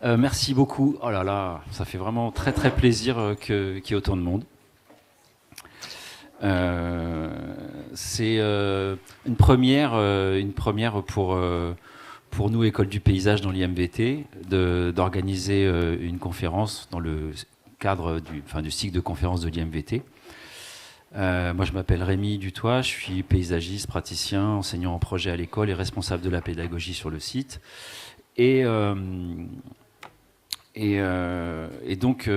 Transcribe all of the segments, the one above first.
Merci beaucoup. Oh là là, ça fait vraiment très très plaisir qu'il y ait autant de monde. C'est une première pour nous, École du paysage dans l'IMVT, d'organiser une conférence dans le cadre du cycle de conférences de l'IMVT. Moi, je m'appelle Rémi Dutoit, je suis paysagiste, praticien, enseignant en projet à l'école et responsable de la pédagogie sur le site. Et, euh, et donc,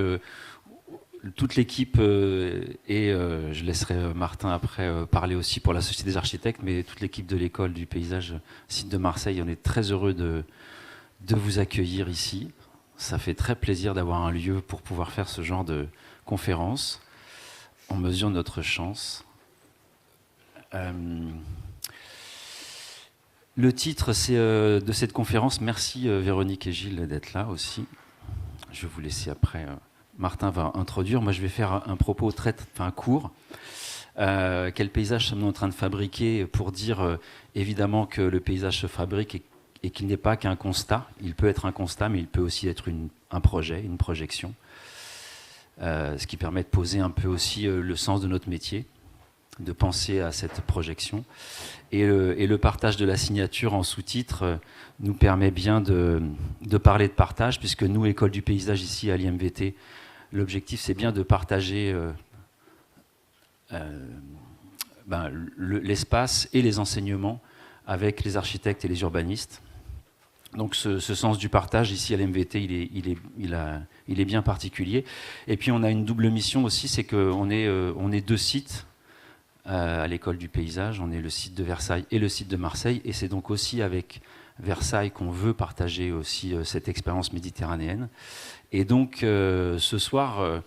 toute l'équipe, je laisserai Martin après parler aussi pour la Société des architectes, mais toute l'équipe de l'école du paysage site de Marseille, on est très heureux de vous accueillir ici. Ça fait très plaisir d'avoir un lieu pour pouvoir faire ce genre de conférence. On mesure notre chance. Le titre de cette conférence, merci Véronique et Gilles d'être là aussi. Je vais vous laisser après. Martin va introduire. Moi, je vais faire un propos court. Quel paysage sommes-nous en train de fabriquer pour dire évidemment que le paysage se fabrique et qu'il n'est pas qu'un constat. Il peut être un constat, mais il peut aussi être un projet, une projection. Ce qui permet de poser un peu aussi le sens de notre métier, de penser à cette projection. Et le partage de la signature en sous-titre nous permet bien de parler de partage, puisque nous, École du paysage ici à l'IMVT, l'objectif c'est bien de partager l'espace et les enseignements avec les architectes et les urbanistes. Donc ce sens du partage ici à l'MVT, il est bien particulier. Et puis on a une double mission aussi, c'est qu'on est deux sites à l'école du paysage. On est le site de Versailles et le site de Marseille. Et c'est donc aussi avec Versailles qu'on veut partager aussi cette expérience méditerranéenne. Et donc ce soir,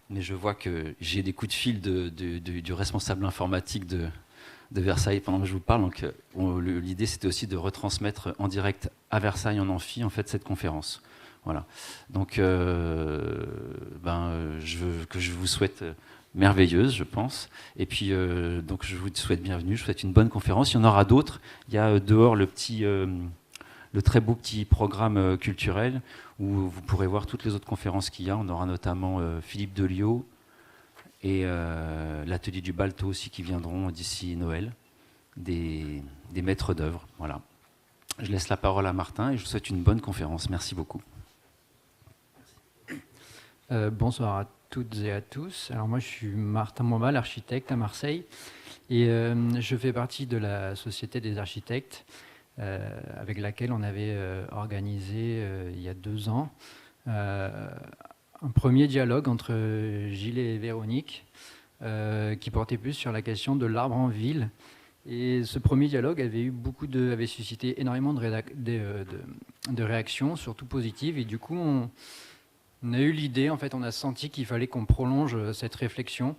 mais je vois que j'ai des coups de fil du responsable informatique de Versailles pendant que je vous parle. Donc, l'idée, c'était aussi de retransmettre en direct à Versailles, en amphi, en fait, cette conférence. Voilà. Donc, je vous souhaite merveilleuse, je pense. Et puis, donc, je vous souhaite bienvenue. Je vous souhaite une bonne conférence. Il y en aura d'autres. Il y a dehors le très beau petit programme culturel où vous pourrez voir toutes les autres conférences qu'il y a. On aura notamment Philippe Deliot, et l'atelier du Balto aussi qui viendront d'ici Noël, des maîtres d'œuvre. Voilà. Je laisse la parole à Martin et je vous souhaite une bonne conférence. Merci beaucoup. Bonsoir à toutes et à tous. Alors moi je suis Martin Mombal, architecte à Marseille et je fais partie de la Société des architectes avec laquelle on avait organisé il y a 2 ans un premier dialogue entre Gilles et Véronique qui portait plus sur la question de l'arbre en ville. Et ce premier dialogue avait suscité énormément de réactions, surtout positives. Et du coup, on a eu l'idée, en fait, on a senti qu'il fallait qu'on prolonge cette réflexion.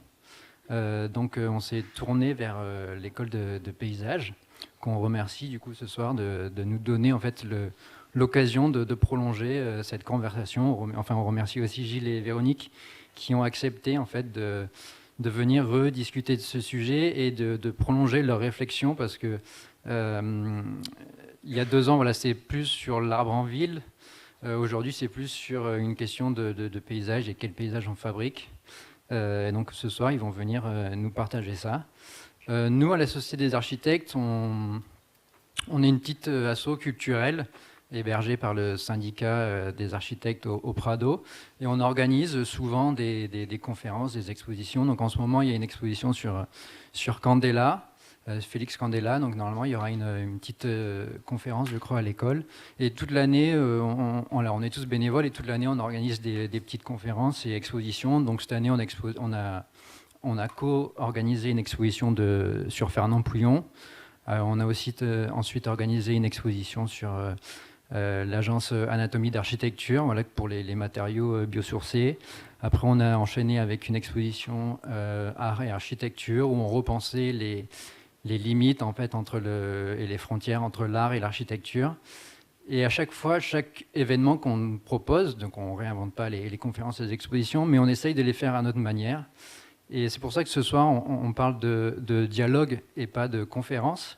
Donc, on s'est tourné vers l'école de paysage, qu'on remercie du coup ce soir de nous donner en fait l'occasion de prolonger cette conversation. Enfin, on remercie aussi Gilles et Véronique qui ont accepté en fait de venir rediscuter de ce sujet et de prolonger leur réflexion parce que il y a 2 ans, voilà, c'est plus sur l'arbre en ville. Aujourd'hui, c'est plus sur une question de paysage et quel paysage on fabrique. Et donc ce soir, ils vont venir nous partager ça. Nous, à la Société des architectes, on est une petite asso culturelle hébergée par le syndicat des architectes au Prado. Et on organise souvent des conférences, des expositions. Donc en ce moment, il y a une exposition sur Candela, Félix Candela. Donc normalement, il y aura une petite conférence, je crois, à l'école. Et toute l'année, on est tous bénévoles et toute l'année, on organise des petites conférences et expositions. Donc cette année, on a co-organisé une exposition sur Fernand Pouillon. On a aussi ensuite organisé une exposition sur l'agence Anatomie d'architecture, voilà, pour les matériaux biosourcés. Après, on a enchaîné avec une exposition art et architecture où on repensait les limites en fait, et les frontières entre l'art et l'architecture. Et à chaque fois, chaque événement qu'on propose, donc on ne réinvente pas les conférences et les expositions, mais on essaye de les faire à notre manière. Et c'est pour ça que ce soir, on parle de dialogue et pas de conférence,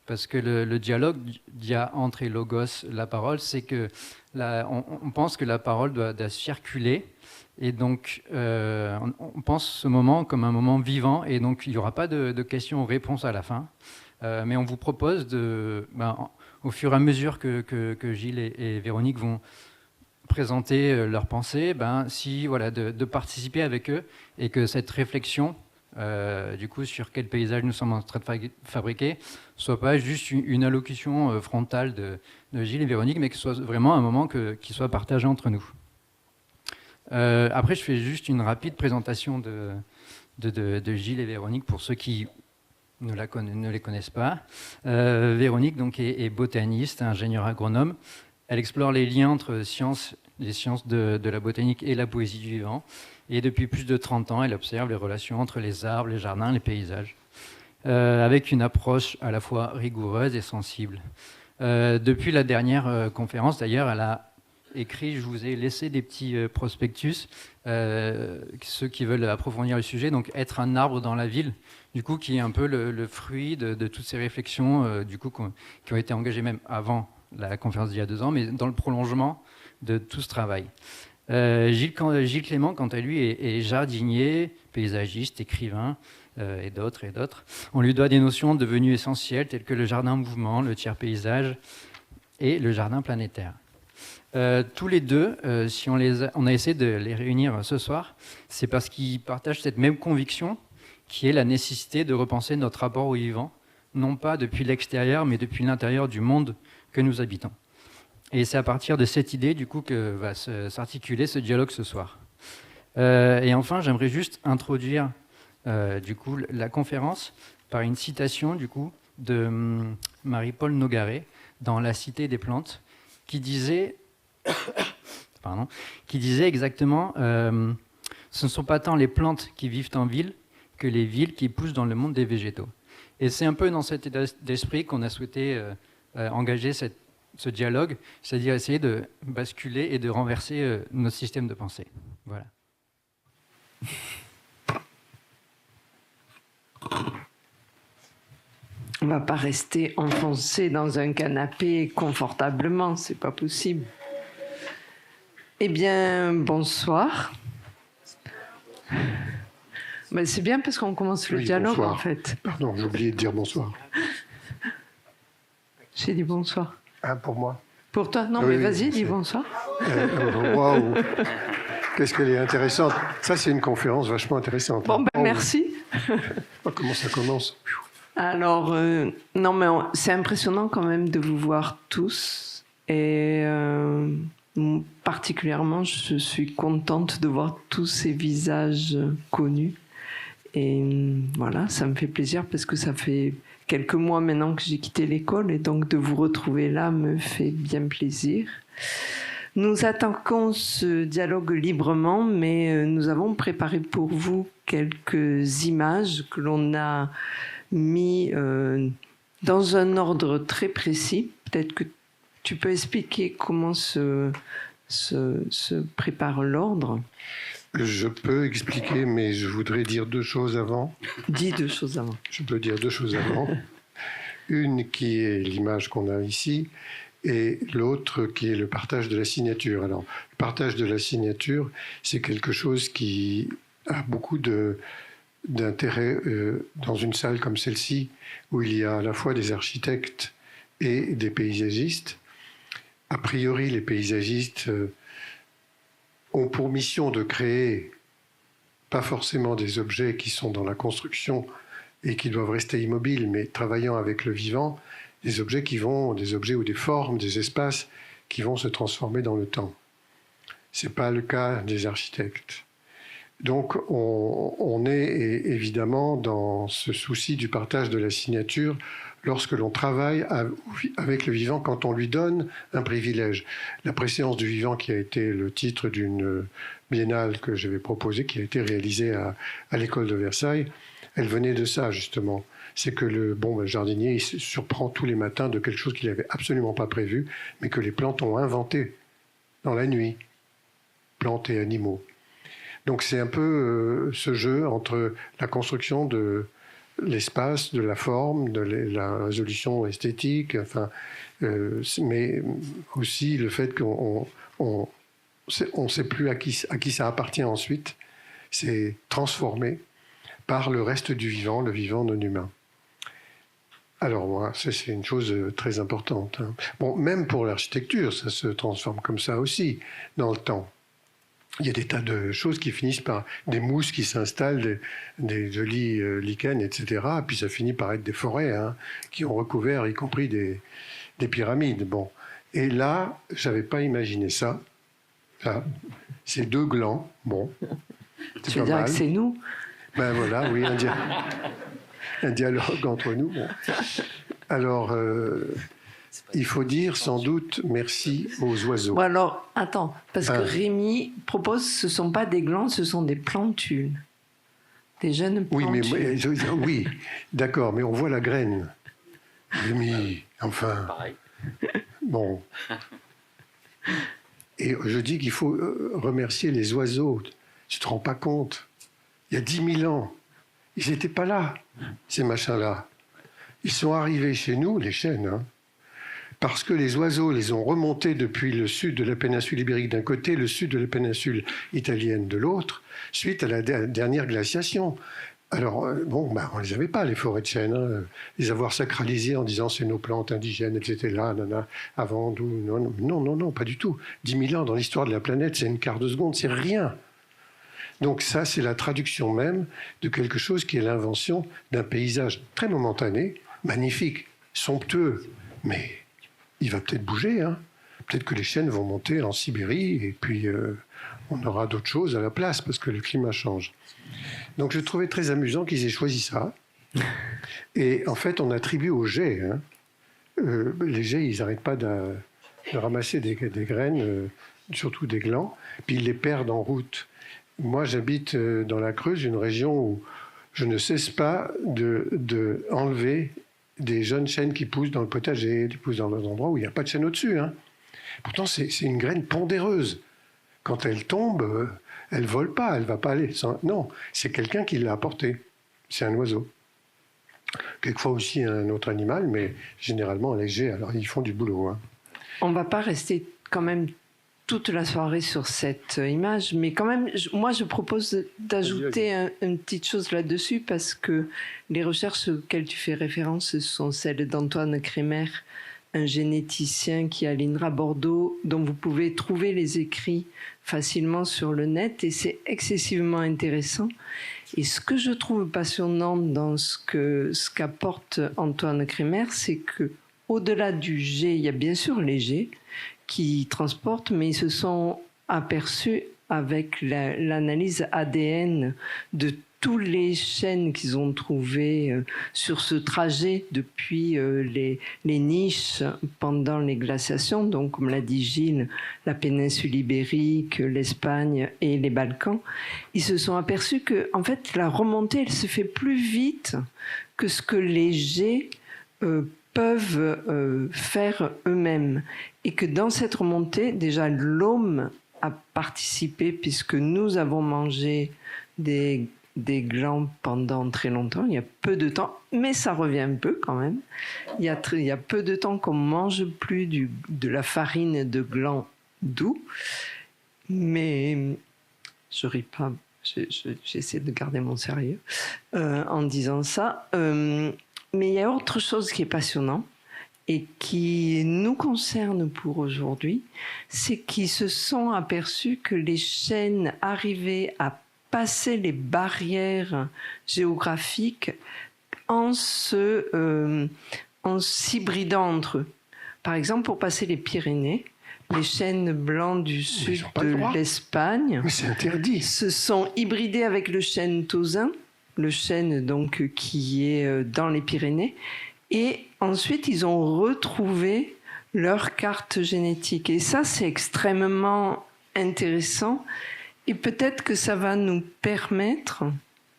parce que le dialogue, dia entre et logos, la parole, c'est que on pense que la parole doit circuler, et donc on pense ce moment comme un moment vivant, et donc il n'y aura pas de questions-réponses à la fin, mais on vous propose au fur et à mesure que Gilles et Véronique vont présenter leurs pensées, de participer avec eux, et que cette réflexion du coup sur quel paysage nous sommes en train de fabriquer soit pas juste une allocution frontale de Gilles et Véronique, mais que ce soit vraiment un moment qui soit partagé entre nous. Après, je fais juste une rapide présentation de Gilles et Véronique pour ceux qui ne les connaissent pas. Véronique donc, est botaniste, ingénieure agronome. Elle explore les liens entre les sciences de la botanique et la poésie du vivant. Et depuis plus de 30 ans, elle observe les relations entre les arbres, les jardins, les paysages, avec une approche à la fois rigoureuse et sensible. Depuis la dernière conférence, d'ailleurs, elle a écrit, je vous ai laissé des petits prospectus, ceux qui veulent approfondir le sujet, donc « Être un arbre dans la ville », du coup, qui est un peu le fruit de toutes ces réflexions du coup, qui ont été engagées même avant la conférence d'il y a 2 ans, mais dans le prolongement de tout ce travail. Gilles Clément, quant à lui, est jardinier, paysagiste, écrivain, et d'autres. On lui doit des notions devenues essentielles, telles que le jardin mouvement, le tiers-paysage et le jardin planétaire. Tous les deux, si on a essayé de les réunir ce soir, c'est parce qu'ils partagent cette même conviction, qui est la nécessité de repenser notre rapport au vivant, non pas depuis l'extérieur, mais depuis l'intérieur du monde que nous habitons. Et c'est à partir de cette idée, du coup, que va s'articuler ce dialogue ce soir. Et enfin, j'aimerais juste introduire, du coup, la conférence par une citation, du coup, de Marie-Paul Nogaret dans La Cité des plantes, qui disait, exactement ce ne sont pas tant les plantes qui vivent en ville que les villes qui poussent dans le monde des végétaux. Et c'est un peu dans cet état d'esprit qu'on a souhaité engager ce dialogue, c'est-à-dire essayer de basculer et de renverser notre système de pensée. Voilà. On ne va pas rester enfoncé dans un canapé confortablement, c'est pas possible. Eh bien, bonsoir. Mais c'est bien parce qu'on commence le dialogue, bonsoir. En fait. Pardon, j'ai oublié de dire bonsoir. J'ai dit bonsoir. Ah, pour moi. Pour toi? Non, mais vas-y, dis bonsoir. Waouh. Qu'est-ce qu'elle est intéressante. Ça, c'est une conférence vachement intéressante. Bon, ben merci. Comment ça commence? Alors, non, mais c'est impressionnant quand même de vous voir tous. Et particulièrement, je suis contente de voir tous ces visages connus. Et voilà, ça me fait plaisir parce que ça fait quelques mois maintenant que j'ai quitté l'école. Et donc, de vous retrouver là me fait bien plaisir. Nous attaquons ce dialogue librement, mais nous avons préparé pour vous quelques images que l'on a mis dans un ordre très précis. Peut-être que tu peux expliquer comment se prépare l'ordre. Je peux expliquer, mais je voudrais dire 2 choses avant. Dis 2 choses avant. Je peux dire 2 choses avant. Une qui est l'image qu'on a ici, et l'autre qui est le partage de la signature. Alors, le partage de la signature, c'est quelque chose qui a beaucoup d'intérêt dans une salle comme celle-ci, où il y a à la fois des architectes et des paysagistes. A priori, les paysagistes ont pour mission de créer, pas forcément des objets qui sont dans la construction et qui doivent rester immobiles, mais travaillant avec le vivant, des objets ou des formes, des espaces qui vont se transformer dans le temps. Ce n'est pas le cas des architectes. Donc on est évidemment dans ce souci du partage de la signature lorsque l'on travaille avec le vivant, quand on lui donne un privilège. La préséance du vivant, qui a été le titre d'une biennale que j'avais proposée, qui a été réalisée à l'école de Versailles, elle venait de ça justement. C'est que le jardinier il se surprend tous les matins de quelque chose qu'il n'avait absolument pas prévu, mais que les plantes ont inventé dans la nuit, plantes et animaux. Donc c'est un peu ce jeu entre la construction l'espace, de la forme, de la résolution esthétique, enfin, mais aussi le fait qu'on ne sait plus à qui ça appartient ensuite. C'est transformé par le reste du vivant, le vivant non humain. Alors, moi, c'est une chose très importante. Hein. Bon, même pour l'architecture, ça se transforme comme ça aussi, dans le temps. Il y a des tas de choses qui finissent par des mousses qui s'installent, des jolis lichens, etc. Et puis ça finit par être des forêts hein, qui ont recouvert, y compris des pyramides. Bon. Et là, je n'avais pas imaginé ça. Là, c'est 2 glands. Bon. Tu veux dire que c'est nous? Ben voilà, oui, un dialogue entre nous. Bon. Alors, il faut dire sans doute merci aux oiseaux. Bon alors, attends, parce que Rémi propose, ce ne sont pas des glands, ce sont des plantules. Des jeunes plantules. Oui, d'accord, mais on voit la graine. Rémi, enfin. Pareil. Bon. Et je dis qu'il faut remercier les oiseaux. Tu ne te rends pas compte. Il y a 10 000 ans, ils n'étaient pas là, ces machins-là. Ils sont arrivés chez nous, les chênes, hein, parce que les oiseaux les ont remontés depuis le sud de la péninsule ibérique d'un côté, le sud de la péninsule italienne de l'autre, suite à la dernière glaciation. Alors, bon, ben, on ne les avait pas, les forêts de chênes. Hein, les avoir sacralisées en disant c'est nos plantes indigènes, etc. Nana, avant, non, pas du tout. 10 000 ans dans l'histoire de la planète, c'est une quart de seconde, c'est rien. Donc ça, c'est la traduction même de quelque chose qui est l'invention d'un paysage très momentané, magnifique, somptueux, mais il va peut-être bouger. Hein. Peut-être que les chênes vont monter en Sibérie et puis on aura d'autres choses à la place parce que le climat change. Donc je trouvais très amusant qu'ils aient choisi ça. Et en fait, on attribue aux geais. Hein. Les geais, ils n'arrêtent pas de ramasser des graines, surtout des glands, puis ils les perdent en route. Moi, j'habite dans la Creuse, une région où je ne cesse pas de enlever des jeunes chênes qui poussent dans le potager, qui poussent dans des endroits où il n'y a pas de chêne au-dessus. Hein. Pourtant, c'est une graine pondéreuse. Quand elle tombe, elle ne vole pas, elle ne va pas aller. Non, c'est quelqu'un qui l'a apportée. C'est un oiseau. Quelquefois aussi un autre animal, mais généralement léger. Alors, ils font du boulot. Hein. On ne va pas rester quand même toute la soirée sur cette image, mais quand même, moi je propose d'ajouter une petite chose là-dessus parce que les recherches auxquelles tu fais référence ce sont celles d'Antoine Kremer, un généticien qui est à l'INRA Bordeaux, dont vous pouvez trouver les écrits facilement sur le net et c'est excessivement intéressant. Et ce que je trouve passionnant dans ce qu'apporte Antoine Kremer, c'est que au-delà du jet, il y a bien sûr les jets qui transportent, mais ils se sont aperçus avec l'analyse ADN de tous les chênes qu'ils ont trouvés sur ce trajet depuis les niches pendant les glaciations, donc comme l'a dit Gilles, la péninsule ibérique, l'Espagne et les Balkans. Ils se sont aperçus que en fait, la remontée, elle se fait plus vite que ce que les jets peuvent faire eux-mêmes. Et que dans cette remontée, déjà l'homme a participé puisque nous avons mangé des glands pendant très longtemps. Il y a peu de temps, mais ça revient un peu quand même. Il y a peu de temps qu'on ne mange plus de la farine de glands doux. Mais je ris pas, j'essaie de garder mon sérieux en disant ça. Mais il y a autre chose qui est passionnant et qui nous concerne pour aujourd'hui, c'est qu'ils se sont aperçus que les chênes arrivaient à passer les barrières géographiques en s'hybridant entre eux. Par exemple, pour passer les Pyrénées, les chênes blancs du sud de l'Espagne se sont hybridés avec le chêne tausin, le chêne donc qui est dans les Pyrénées, et ensuite ils ont retrouvé leur carte génétique. Et ça, c'est extrêmement intéressant, et peut-être que ça va nous permettre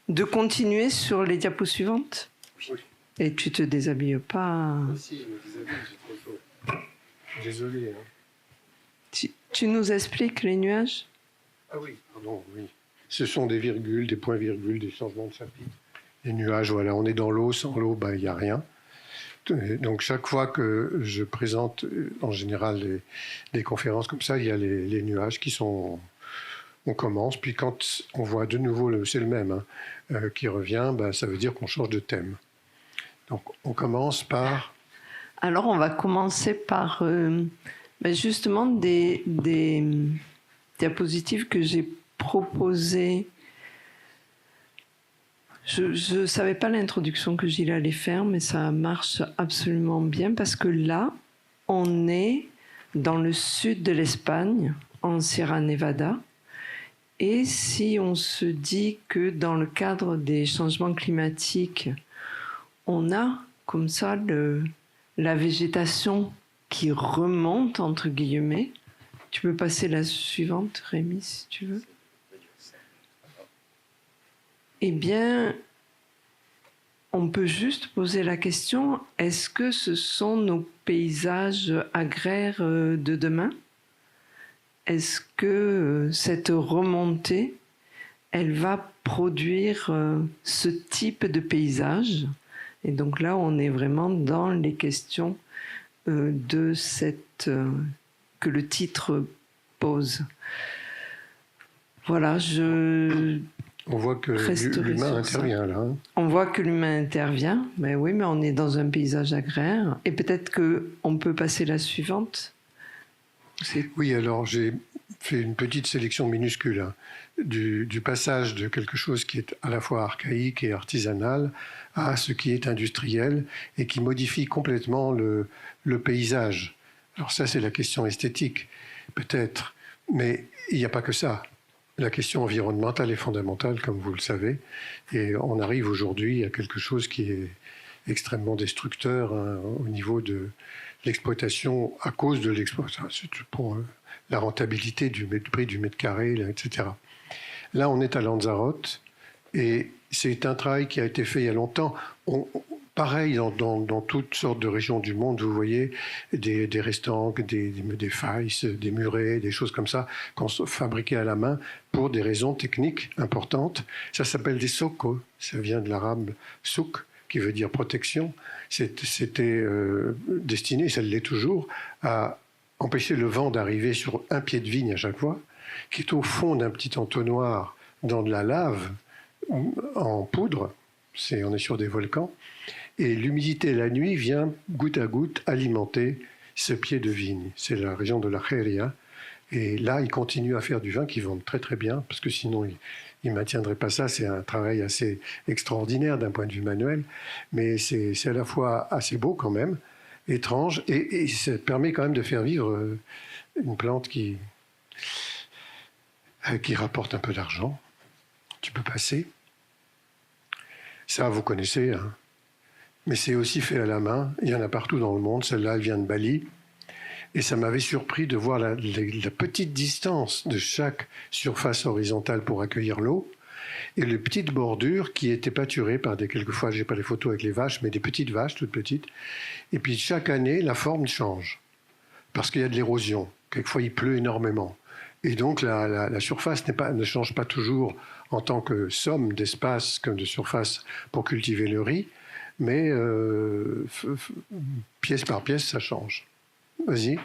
de continuer sur les diapos suivantes. Oui. Et tu te déshabilles pas. Si, je me déshabille, j'ai trop chaud. Désolé. Hein. Tu nous expliques les nuages ? Ah oui, pardon, oui. Ce sont des virgules, des points-virgules, des changements de chapitre les nuages, voilà, on est dans l'eau, sans l'eau, il n'y a rien. Donc chaque fois que je présente, en général, des conférences comme ça, il y a les nuages qui sont... On commence, puis quand on voit de nouveau, c'est le même, qui revient, ça veut dire qu'on change de thème. Donc on commence par... Alors on va commencer par justement des diapositives que j'ai proposées. Je ne savais pas l'introduction que Gilles allait faire, mais ça marche absolument bien parce que là, on est dans le sud de l'Espagne, en Sierra Nevada. Et si on se dit que dans le cadre des changements climatiques, on a comme ça la végétation qui remonte, entre guillemets. Tu peux passer la suivante, Rémi, si tu veux. Eh bien, on peut juste poser la question, est-ce que ce sont nos paysages agraires de demain ? Est-ce que cette remontée, elle va produire ce type de paysage ? Et donc là, on est vraiment dans les questions de que le titre pose. Voilà, On voit que l'humain intervient là. On voit que l'humain intervient. Ben oui, mais on est dans un paysage agraire. Et peut-être qu'on peut passer la suivante. Oui, alors j'ai fait une petite sélection minuscule du passage de quelque chose qui est à la fois archaïque et artisanal à ce qui est industriel et qui modifie complètement le paysage. Alors ça, c'est la question esthétique, peut-être, mais il n'y a pas que ça. La question environnementale est fondamentale, comme vous le savez, et on arrive aujourd'hui à quelque chose qui est extrêmement destructeur au niveau de l'exploitation, à cause de l'exploitation, pour la rentabilité du prix du mètre carré, etc. Là, on est à Lanzarote, et c'est un travail qui a été fait il y a longtemps. Pareil, dans toutes sortes de régions du monde, vous voyez des restaurants, des failles, des murets, des choses comme ça, qu'on fabriquait à la main pour des raisons techniques importantes. Ça s'appelle des socos, ça vient de l'arabe souk, qui veut dire protection. C'était destiné, ça l'est toujours, à empêcher le vent d'arriver sur un pied de vigne à chaque fois, qui est au fond d'un petit entonnoir dans de la lave en poudre. On est sur des volcans. Et l'humidité la nuit vient goutte à goutte alimenter ce pied de vigne. C'est la région de la Jeria. Et là, ils continuent à faire du vin qui vend très très bien, parce que sinon, ils ne maintiendraient pas ça. C'est un travail assez extraordinaire d'un point de vue manuel, mais c'est à la fois assez beau quand même, étrange, et ça permet quand même de faire vivre une plante qui rapporte un peu d'argent. Tu peux passer. Ça, vous connaissez, hein. Mais c'est aussi fait à la main. Il y en a partout dans le monde. Celle-là, elle vient de Bali. Et ça m'avait surpris de voir la petite distance de chaque surface horizontale pour accueillir l'eau et les petites bordures qui étaient pâturées par quelquefois, je n'ai pas les photos avec les vaches, mais des petites vaches, toutes petites. Et puis chaque année, la forme change parce qu'il y a de l'érosion. Quelquefois, il pleut énormément. Et donc, la surface ne change pas toujours en tant que somme d'espace comme de surface pour cultiver le riz, mais pièce par pièce, ça change. Vas-y.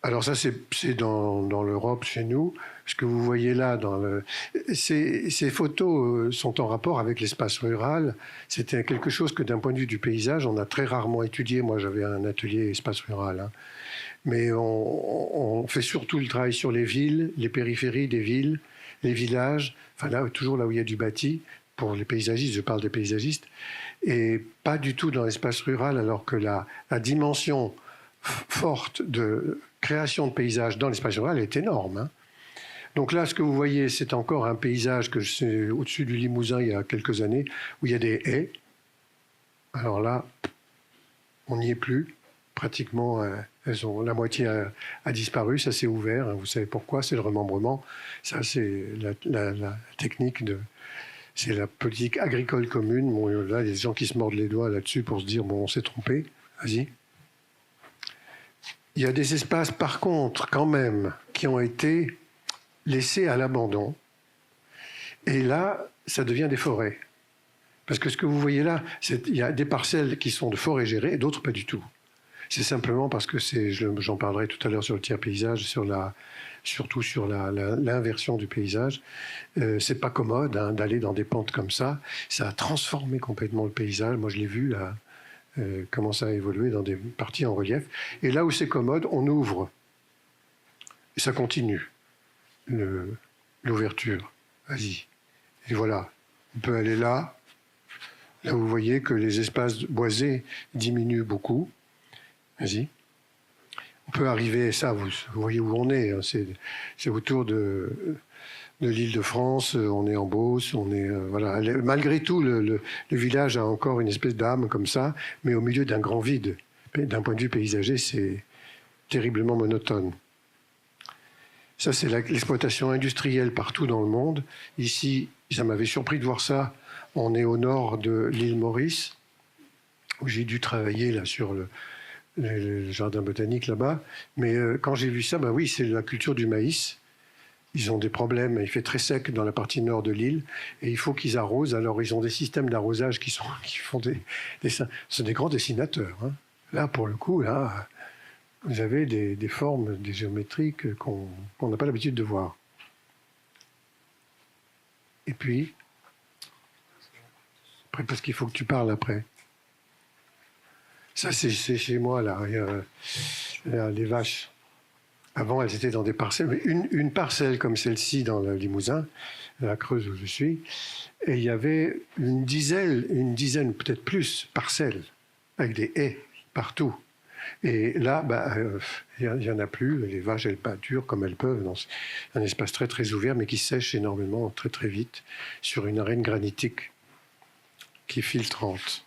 Alors ça, c'est dans l'Europe, chez nous. Ce que vous voyez là, ces photos sont en rapport avec l'espace rural. C'était quelque chose que d'un point de vue du paysage, on a très rarement étudié. Moi, j'avais un atelier espace rural. Hein. Mais on fait surtout le travail sur les villes, les périphéries des villes, les villages, enfin là, toujours là où il y a du bâti. Pour les paysagistes, je parle des paysagistes, et pas du tout dans l'espace rural, alors que la dimension forte de création de paysages dans l'espace rural est énorme. Hein. Donc là, ce que vous voyez, c'est encore un paysage que c'est au-dessus du Limousin il y a quelques années, où il y a des haies. Alors là, on n'y est plus. Pratiquement, la moitié a disparu, ça s'est ouvert. Hein. Vous savez pourquoi? C'est le remembrement. Ça, c'est la technique de... C'est la politique agricole commune. Bon, là, il y a des gens qui se mordent les doigts là-dessus pour se dire, bon, on s'est trompé. Vas-y. Il y a des espaces, par contre, quand même, qui ont été laissés à l'abandon. Et là, ça devient des forêts. Parce que ce que vous voyez là, il y a des parcelles qui sont de forêts gérées et d'autres pas du tout. C'est simplement parce que j'en parlerai tout à l'heure sur le tiers paysage, surtout sur l'inversion du paysage. C'est pas commode d'aller dans des pentes comme ça. Ça a transformé complètement le paysage. Moi, je l'ai vu là, comment ça a évolué dans des parties en relief. Et là où c'est commode, on ouvre. Et ça continue, l'ouverture. Vas-y. Et voilà. On peut aller là. Là, vous voyez que les espaces boisés diminuent beaucoup. Vas-y. On peut arriver, ça, vous voyez où on est. Hein, c'est autour de l'Île-de-France, on est en Beauce, on est... voilà. Malgré tout, le village a encore une espèce d'âme comme ça, mais au milieu d'un grand vide. D'un point de vue paysager, c'est terriblement monotone. Ça, c'est l'exploitation industrielle partout dans le monde. Ici, ça m'avait surpris de voir ça. On est au nord de l'île Maurice, où j'ai dû travailler là, sur le jardin botanique là-bas. Mais quand j'ai vu ça, bah oui, c'est la culture du maïs. Ils ont des problèmes, il fait très sec dans la partie nord de l'île, et il faut qu'ils arrosent. Alors ils ont des systèmes d'arrosage qui font des sont des grands dessinateurs. Hein. Là, pour le coup, là, vous avez des formes, des géométriques qu'on n'a pas l'habitude de voir. Et puis, après, parce qu'il faut que tu parles après. Ça, c'est chez moi, là. Les vaches. Avant, elles étaient dans des parcelles. Mais une parcelle comme celle-ci, dans le Limousin, la Creuse où je suis, et il y avait une dizaine, peut-être plus, parcelles, avec des haies partout. Et là, il n'y en a plus. Les vaches, elles pâturent comme elles peuvent dans un espace très, très ouvert, mais qui sèche énormément, très, très vite, sur une arène granitique qui est filtrante.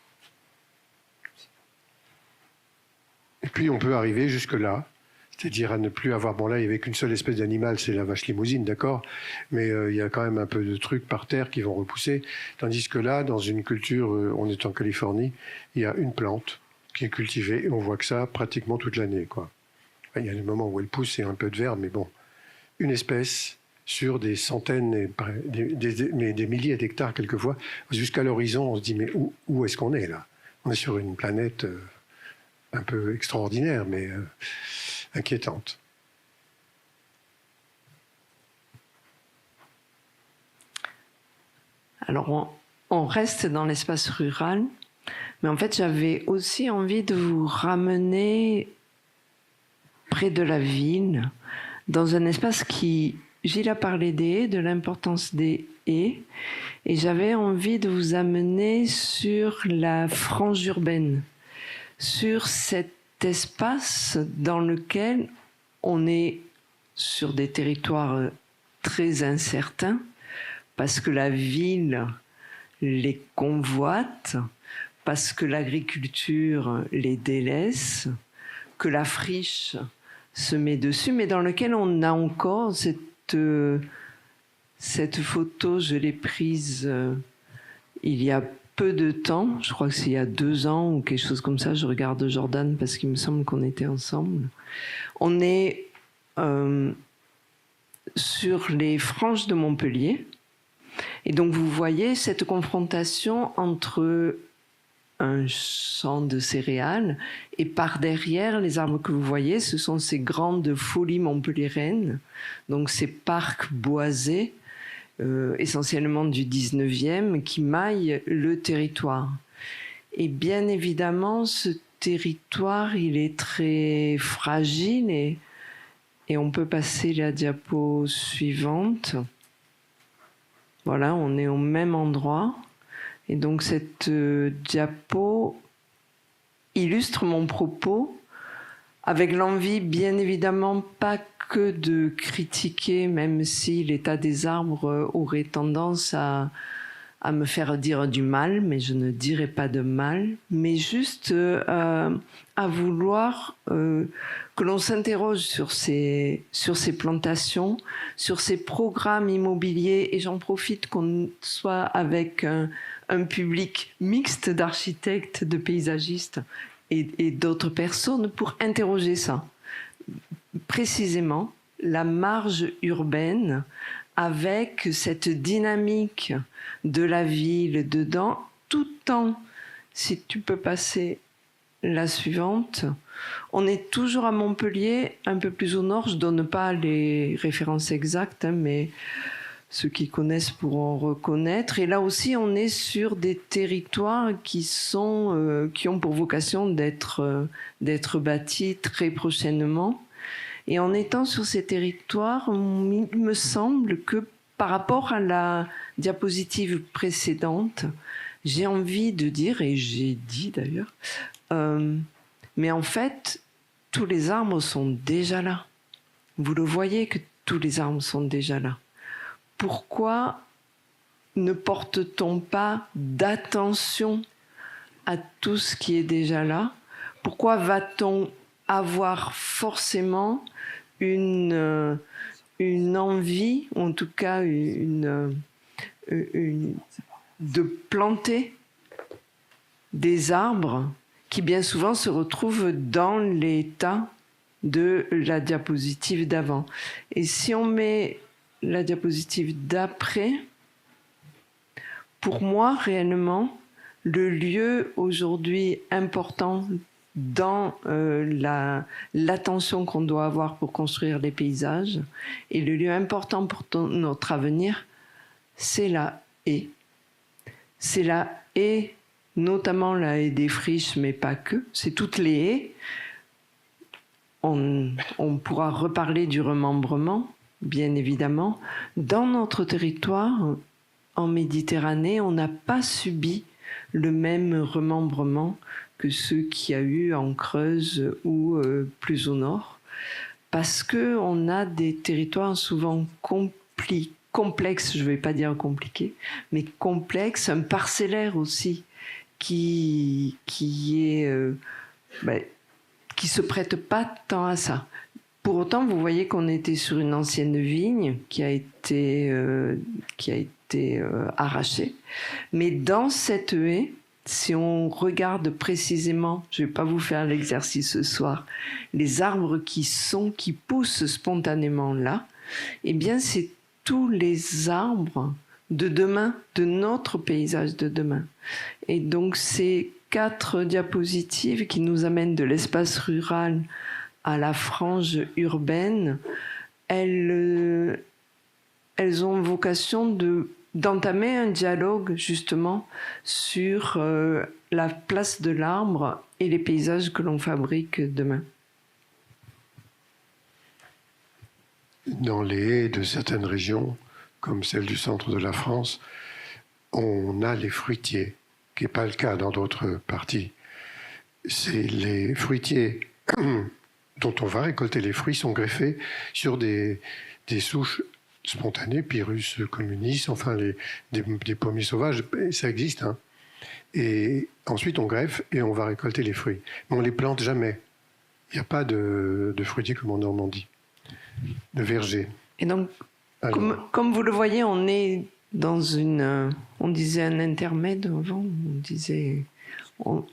Et puis, on peut arriver jusque-là, c'est-à-dire à ne plus avoir... Bon, là, il n'y avait qu'une seule espèce d'animal, c'est la vache limousine, d'accord, mais il y a quand même un peu de trucs par terre qui vont repousser, tandis que là, dans une culture, on est en Californie, il y a une plante qui est cultivée, et on voit que ça pratiquement toute l'année, quoi. Il y a des moments où elle pousse et un peu de verre, mais bon, une espèce sur des centaines, des milliers d'hectares quelquefois, jusqu'à l'horizon, on se dit, mais où est-ce qu'on est, là? On est sur une planète un peu extraordinaire, mais inquiétante. Alors, on reste dans l'espace rural, mais en fait, j'avais aussi envie de vous ramener près de la ville, dans un espace qui... Gilles a parlé des haies, de l'importance des haies, et j'avais envie de vous amener sur la frange urbaine, sur cet espace dans lequel on est sur des territoires très incertains, parce que la ville les convoite, parce que l'agriculture les délaisse, que la friche se met dessus, mais dans lequel on a encore cette photo, je l'ai prise il y a peu de temps, je crois que c'est il y a 2 ans ou quelque chose comme ça, je regarde Jordan parce qu'il me semble qu'on était ensemble. On est sur les franges de Montpellier, et donc vous voyez cette confrontation entre un champ de céréales, et par derrière, les arbres que vous voyez, ce sont ces grandes folies montpelliéraines, donc ces parcs boisés, essentiellement du 19e, qui maillent le territoire. Et bien évidemment, ce territoire, il est très fragile, et on peut passer la diapo suivante. Voilà, on est au même endroit. Et donc cette diapo illustre mon propos avec l'envie, bien évidemment, pas que de critiquer, même si l'état des arbres aurait tendance à me faire dire du mal, mais je ne dirai pas de mal, mais juste à vouloir que l'on s'interroge sur ces plantations, sur ces programmes immobiliers, et j'en profite qu'on soit avec un public mixte d'architectes, de paysagistes et d'autres personnes pour interroger ça. Précisément, la marge urbaine avec cette dynamique de la ville dedans, tout en, si tu peux passer la suivante, on est toujours à Montpellier, un peu plus au nord, je ne donne pas les références exactes, mais ceux qui connaissent pourront reconnaître. Et là aussi, on est sur des territoires qui ont pour vocation d'être bâtis très prochainement. Et en étant sur ces territoires, il me semble que par rapport à la diapositive précédente, j'ai envie de dire, et j'ai dit d'ailleurs, mais en fait, tous les arbres sont déjà là. Vous le voyez que tous les arbres sont déjà là. Pourquoi ne porte-t-on pas d'attention à tout ce qui est déjà là? Pourquoi va-t-on avoir forcément une envie, en tout cas de planter des arbres qui bien souvent se retrouvent dans l'état de la diapositive d'avant? Et si on met la diapositive d'après, pour moi, réellement, le lieu aujourd'hui important dans l'attention qu'on doit avoir pour construire les paysages, et le lieu important pour notre avenir, c'est la haie. C'est la haie, notamment la haie des friches, mais pas que, c'est toutes les haies. On pourra reparler du remembrement, bien évidemment. Dans notre territoire, en Méditerranée, on n'a pas subi le même remembrement que ceux qu'il y a eu en Creuse ou plus au nord, parce qu'on a des territoires souvent complexes, je ne vais pas dire compliqués, mais complexes, un parcellaire aussi, qui se prête pas tant à ça. Pour autant, vous voyez qu'on était sur une ancienne vigne qui a été arrachée. Mais dans cette haie, si on regarde précisément, je ne vais pas vous faire l'exercice ce soir, les arbres qui poussent spontanément là, eh bien c'est tous les arbres de demain, de notre paysage de demain. Et donc ces 4 diapositives qui nous amènent de l'espace rural à la frange urbaine, elles ont vocation d'entamer un dialogue justement sur la place de l'arbre et les paysages que l'on fabrique demain. Dans les haies de certaines régions, comme celle du centre de la France, on a les fruitiers, qui n'est pas le cas dans d'autres parties. C'est les fruitiers dont on va récolter les fruits sont greffés sur des souches spontanées, Pyrrhus communis, enfin des pommiers sauvages, ça existe. Hein. Et ensuite on greffe et on va récolter les fruits. Mais on ne les plante jamais. Il n'y a pas de fruitiers comme en Normandie, de vergers. Et donc, comme vous le voyez, on est dans on disait un intermède avant,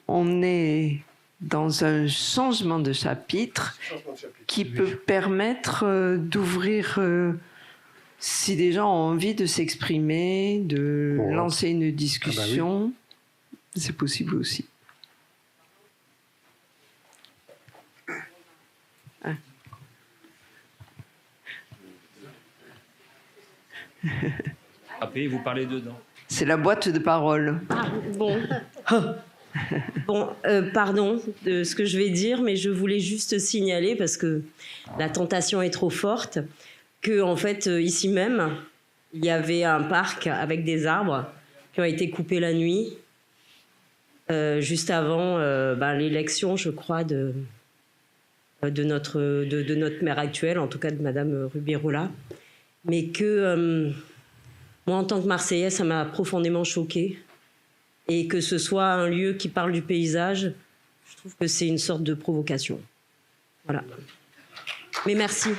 on est dans un changement de chapitre qui peut permettre d'ouvrir, si des gens ont envie de s'exprimer, de lancer une discussion, oui. C'est possible aussi. Après, vous parlez dedans. C'est la boîte de parole. Ah, bon. Pardon de ce que je vais dire, mais je voulais juste signaler, parce que la tentation est trop forte, que en fait, ici même, il y avait un parc avec des arbres qui ont été coupés la nuit, juste avant l'élection, je crois, de notre maire actuelle, en tout cas de Madame Rubirola. Mais que moi, en tant que Marseillaise, ça m'a profondément choquée. Et que ce soit un lieu qui parle du paysage, je trouve que c'est une sorte de provocation. Voilà. Mais merci.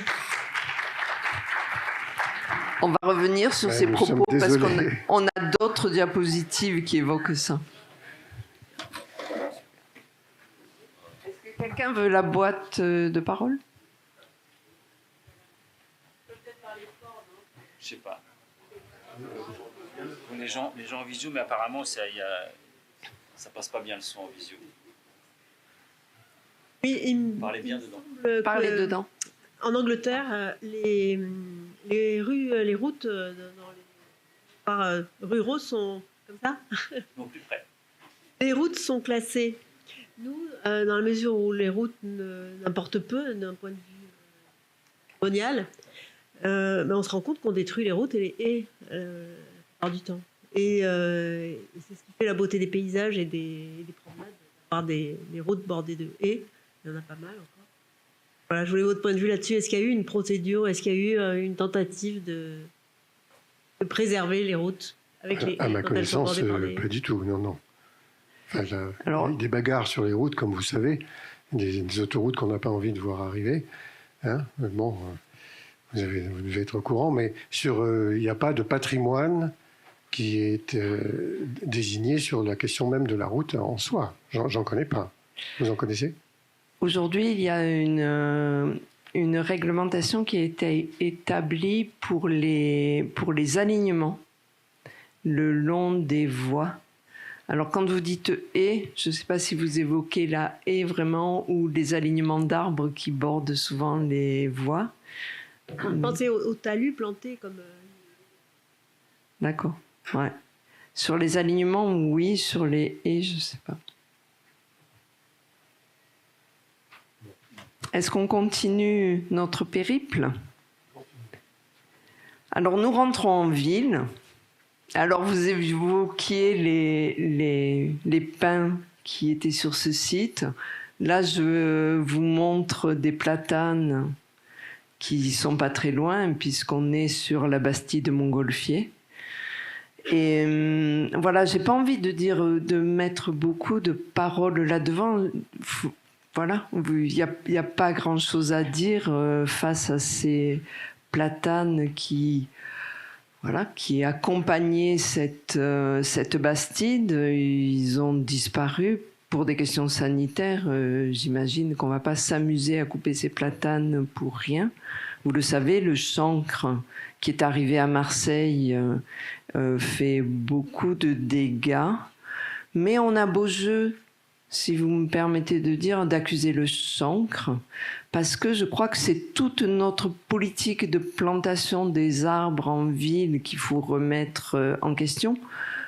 On va revenir sur ces propos parce qu'on a d'autres diapositives qui évoquent ça. Est-ce que quelqu'un veut la boîte de parole ? Je sais pas. Les gens en visio, mais apparemment, ça passe pas bien le son en visio. Oui, Parlez bien dedans. Parlez dedans. En Angleterre, les routes ruraux sont comme ça. Non, plus près. Les routes sont classées. Nous, dans la mesure où les routes n'importent peu d'un point de vue mondial, on se rend compte qu'on détruit les routes et les haies la plupart du temps. Et c'est ce qui fait la beauté des paysages et des promenades, d'avoir des routes bordées de haies. Il y en a pas mal encore. Voilà, je voulais votre point de vue là-dessus. Est-ce qu'il y a eu une procédure, est-ce qu'il y a eu une tentative de préserver les routes avec les haies À ma quand elles sont connaissance, bordées par des haies? pas du tout, non. Enfin, Alors, il y a des bagarres sur les routes, comme vous savez, des autoroutes qu'on n'a pas envie de voir arriver. Hein, bon, vous devez être au courant, mais il n'y a pas de patrimoine qui est désigné sur la question même de la route en soi. J'en connais pas. Vous en connaissez? aujourd'hui, il y a une réglementation qui a été établie pour les alignements le long des voies. Alors, quand vous dites haies, je ne sais pas si vous évoquez la haie vraiment ou les alignements d'arbres qui bordent souvent les voies. Pensez aux talus plantés comme... D'accord, ouais. Sur les alignements, oui. Sur les haies, je ne sais pas. Est-ce qu'on continue notre périple? Alors, nous rentrons en ville. Alors, vous évoquiez les pins qui étaient sur ce site. Là, je vous montre des platanes qui sont pas très loin, puisqu'on est sur la Bastide de Montgolfier. Et voilà, j'ai pas envie de mettre beaucoup de paroles là-devant. Voilà, il n'y a pas grand-chose à dire face à ces platanes qui accompagnaient cette Bastide. Ils ont disparu pour des questions sanitaires. J'imagine qu'on ne va pas s'amuser à couper ces platanes pour rien. Vous le savez, le chancre qui est arrivé à Marseille fait beaucoup de dégâts. Mais on a beau jeu, si vous me permettez de dire, d'accuser le chancre, parce que je crois que c'est toute notre politique de plantation des arbres en ville qu'il faut remettre en question.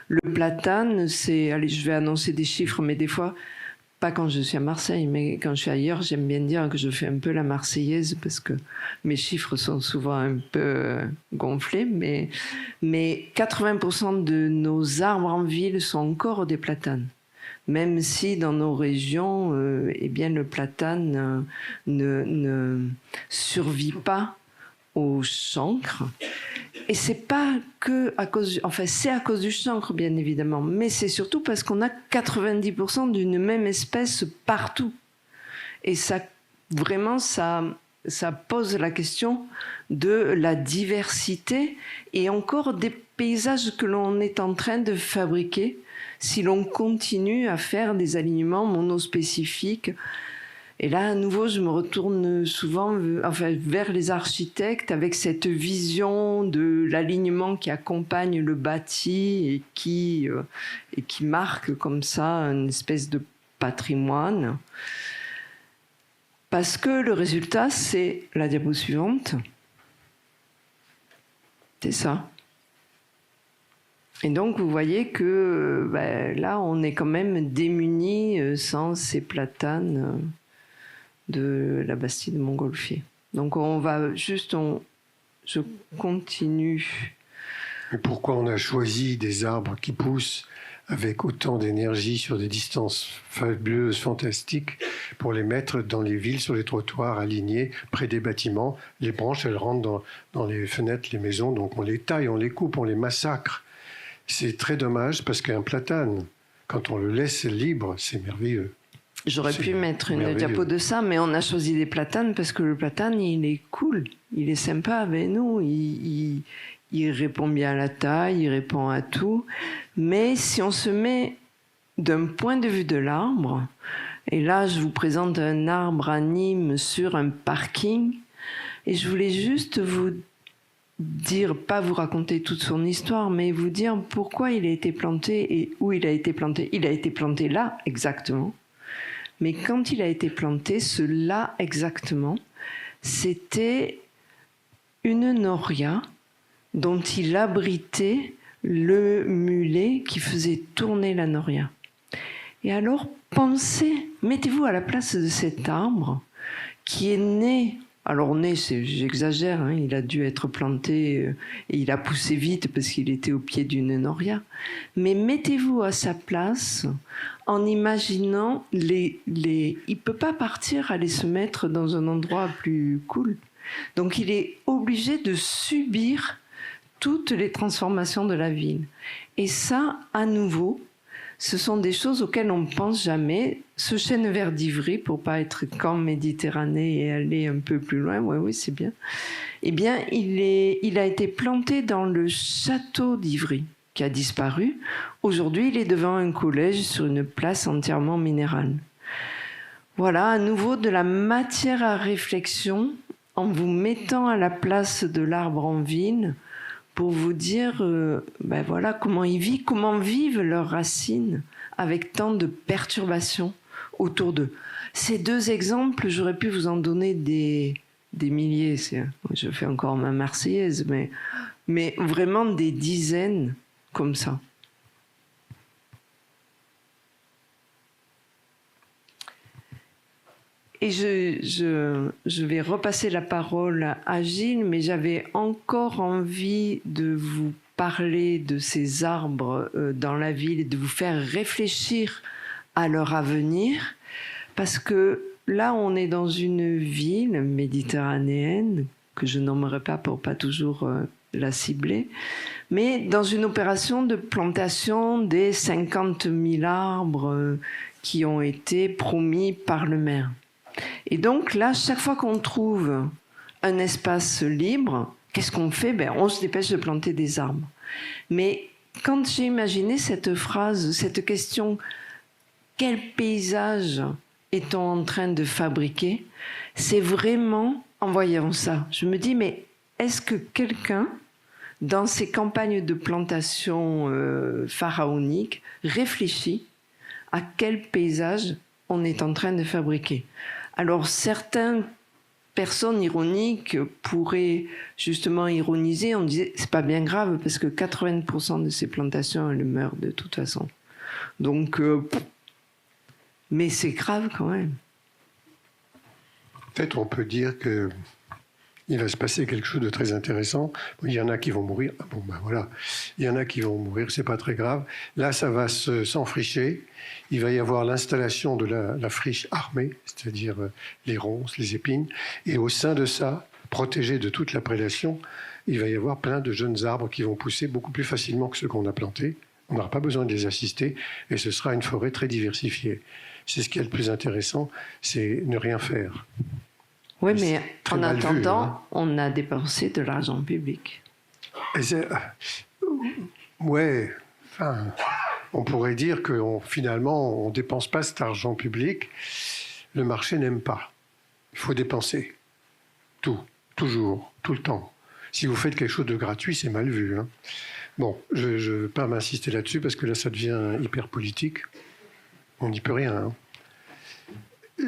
Le platane, allez, je vais annoncer des chiffres, mais des fois, pas quand je suis à Marseille, mais quand je suis ailleurs, j'aime bien dire que je fais un peu la Marseillaise, parce que mes chiffres sont souvent un peu gonflés, mais 80% de nos arbres en ville sont encore des platanes. Même si dans nos régions, eh bien, le platane ne survit pas au chancre. Et c'est pas que à cause, c'est à cause du chancre, bien évidemment, mais c'est surtout parce qu'on a 90% d'une même espèce partout. Et ça, vraiment, ça pose la question de la diversité et encore des paysages que l'on est en train de fabriquer si l'on continue à faire des alignements monospécifiques. Et là, à nouveau, je me retourne souvent vers les architectes avec cette vision de l'alignement qui accompagne le bâti et qui marque comme ça une espèce de patrimoine. Parce que le résultat, c'est la diapo suivante. C'est ça. Et donc, vous voyez que là, on est quand même démunis sans ces platanes de la Bastide de Montgolfier. Donc, on va juste... Je continue. Mais pourquoi on a choisi des arbres qui poussent avec autant d'énergie sur des distances fabuleuses, fantastiques, pour les mettre dans les villes, sur les trottoirs, alignés, près des bâtiments? Les branches, elles rentrent dans les fenêtres, les maisons, donc on les taille, on les coupe, on les massacre. C'est très dommage parce qu'un platane, quand on le laisse libre, c'est merveilleux. J'aurais pu mettre une diapo de ça, mais on a choisi des platanes parce que le platane, il est cool, il est sympa avec nous, il répond bien à la taille, il répond à tout. Mais si on se met d'un point de vue de l'arbre, et là je vous présente un arbre à Nîmes sur un parking, et je voulais juste vous pas vous raconter toute son histoire, mais vous dire pourquoi il a été planté et où il a été planté. Il a été planté là, exactement. Mais quand il a été planté, ce là exactement, c'était une noria dont il abritait le mulet qui faisait tourner la noria. Et alors, mettez-vous à la place de cet arbre qui est né. Alors né, j'exagère, hein, il a dû être planté et il a poussé vite parce qu'il était au pied d'une noria. Mais mettez-vous à sa place en imaginant il ne peut pas partir aller se mettre dans un endroit plus cool. Donc il est obligé de subir toutes les transformations de la ville. Et ça, à nouveau, ce sont des choses auxquelles on ne pense jamais. Ce chêne vert d'Ivry, pour ne pas être qu'en Méditerranée et aller un peu plus loin, oui, c'est bien. Eh bien, il a été planté dans le château d'Ivry, qui a disparu. Aujourd'hui, il est devant un collège sur une place entièrement minérale. Voilà, à nouveau, de la matière à réflexion, en vous mettant à la place de l'arbre en ville, pour vous dire voilà, comment il vit, comment vivent leurs racines avec tant de perturbations autour d'eux. Ces deux exemples, j'aurais pu vous en donner des milliers. Je fais encore ma Marseillaise, mais vraiment des dizaines comme ça. Et je vais repasser la parole à Gilles, mais j'avais encore envie de vous parler de ces arbres dans la ville et de vous faire réfléchir à leur avenir, parce que là, on est dans une ville méditerranéenne, que je nommerai pas pour pas toujours la cibler, mais dans une opération de plantation des 50 000 arbres qui ont été promis par le maire. Et donc là, chaque fois qu'on trouve un espace libre, qu'est-ce qu'on fait ? On se dépêche de planter des arbres. Mais quand j'ai imaginé cette phrase, cette question, quel paysage est-on en train de fabriquer ? C'est vraiment en voyant ça. Je me dis, mais est-ce que quelqu'un, dans ces campagnes de plantation pharaoniques, réfléchit à quel paysage on est en train de fabriquer ? Alors, certaines personnes ironiques pourraient justement ironiser. On disait, c'est pas bien grave parce que 80% de ces plantations, elles meurent de toute façon. Donc, mais c'est grave quand même. Peut-être on peut dire que il va se passer quelque chose de très intéressant. Il y en a qui vont mourir. Bon, ben voilà. Il y en a qui vont mourir, c'est pas très grave. Là, ça va s'enfricher. Il va y avoir l'installation de la friche armée, c'est-à-dire les ronces, les épines. Et au sein de ça, protégé de toute la prédation, il va y avoir plein de jeunes arbres qui vont pousser beaucoup plus facilement que ceux qu'on a plantés. On n'aura pas besoin de les assister et ce sera une forêt très diversifiée. C'est ce qui est le plus intéressant, c'est ne rien faire. Oui, mais en attendant, on a dépensé de l'argent public. Ouais, enfin, on pourrait dire que finalement, on ne dépense pas cet argent public. Le marché n'aime pas. Il faut dépenser. Tout, toujours, tout le temps. Si vous faites quelque chose de gratuit, c'est mal vu. Hein. Bon, je ne veux pas m'insister là-dessus parce que là, ça devient hyper politique. On n'y peut rien. Hein.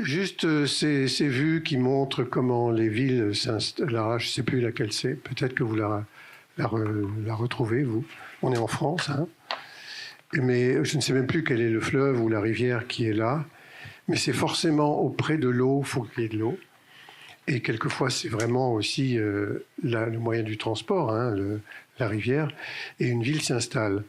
Juste ces vues qui montrent comment les villes s'installent. Là, je ne sais plus laquelle c'est. Peut-être que vous la retrouvez, vous. On est en France. Hein. Mais je ne sais même plus quel est le fleuve ou la rivière qui est là. Mais c'est forcément auprès de l'eau, il faut qu'il y ait de l'eau. Et quelquefois, c'est vraiment aussi le moyen du transport, hein, la rivière. Et une ville s'installe.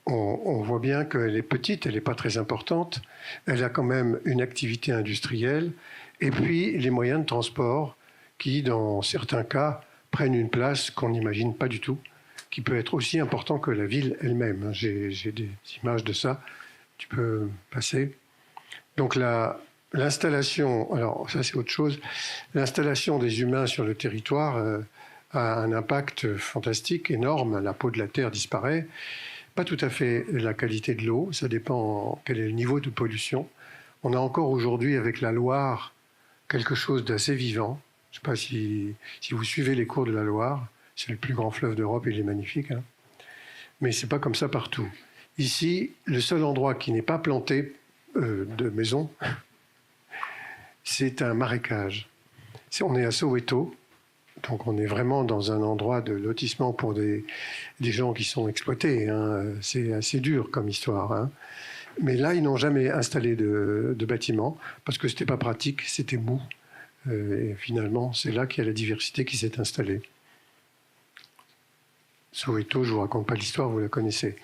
On voit bien qu'elle est petite, elle n'est pas très importante. Elle a quand même une activité industrielle. Et puis, les moyens de transport qui, dans certains cas, prennent une place qu'on n'imagine pas du tout, qui peut être aussi important que la ville elle-même. J'ai des images de ça. Tu peux passer. Donc, l'installation, alors ça c'est autre chose, l'installation des humains sur le territoire a un impact fantastique, énorme. La peau de la terre disparaît. Pas tout à fait la qualité de l'eau, ça dépend quel est le niveau de pollution. On a encore aujourd'hui avec la Loire quelque chose d'assez vivant. Je ne sais pas si vous suivez les cours de la Loire, C'est le plus grand fleuve d'Europe, il est magnifique. Hein. Mais c'est pas comme ça partout. Ici, le seul endroit qui n'est pas planté de maisons, c'est un marécage. On est à Soweto, donc on est vraiment dans un endroit de lotissement pour des gens qui sont exploités. Hein. C'est assez dur comme histoire. Hein. Mais là, ils n'ont jamais installé de bâtiment parce que c'était pas pratique, c'était mou. Et finalement, c'est là qu'il y a la diversité qui s'est installée. Soweto, je vous raconte pas l'histoire, vous la connaissez.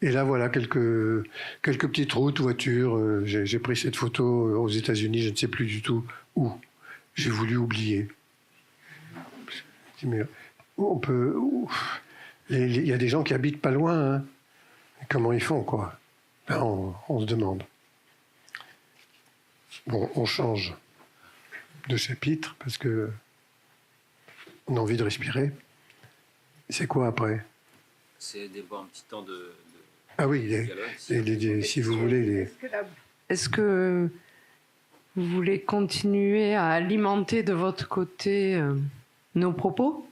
Et là, voilà quelques petites routes, voitures. J'ai pris cette photo aux États-Unis, je ne sais plus du tout où. J'ai voulu oublier. Mais on peut. Il y a des gens qui habitent pas loin. Hein. Comment ils font, quoi? Ben, on se demande. Bon, on change de chapitre parce que on a envie de respirer. C'est quoi après? C'est d'avoir un petit temps de ah oui, si vous voulez. Est-ce que vous voulez continuer à alimenter de votre côté nos propos?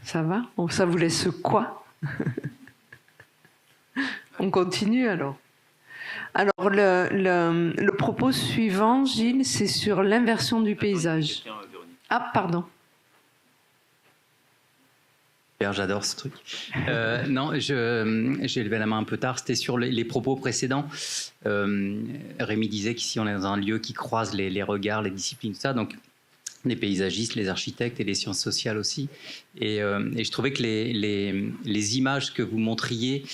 Ça va? Ça vous laisse quoi? On continue alors. Alors le propos suivant, Gilles, c'est sur l'inversion du paysage. Ah, pardon. J'adore ce truc. Non, j'ai levé la main un peu tard. C'était sur les propos précédents. Rémi disait qu'ici on est dans un lieu qui croise les regards, les disciplines, tout ça. Donc les paysagistes, les architectes et les sciences sociales aussi. Et je trouvais que les images que vous montriez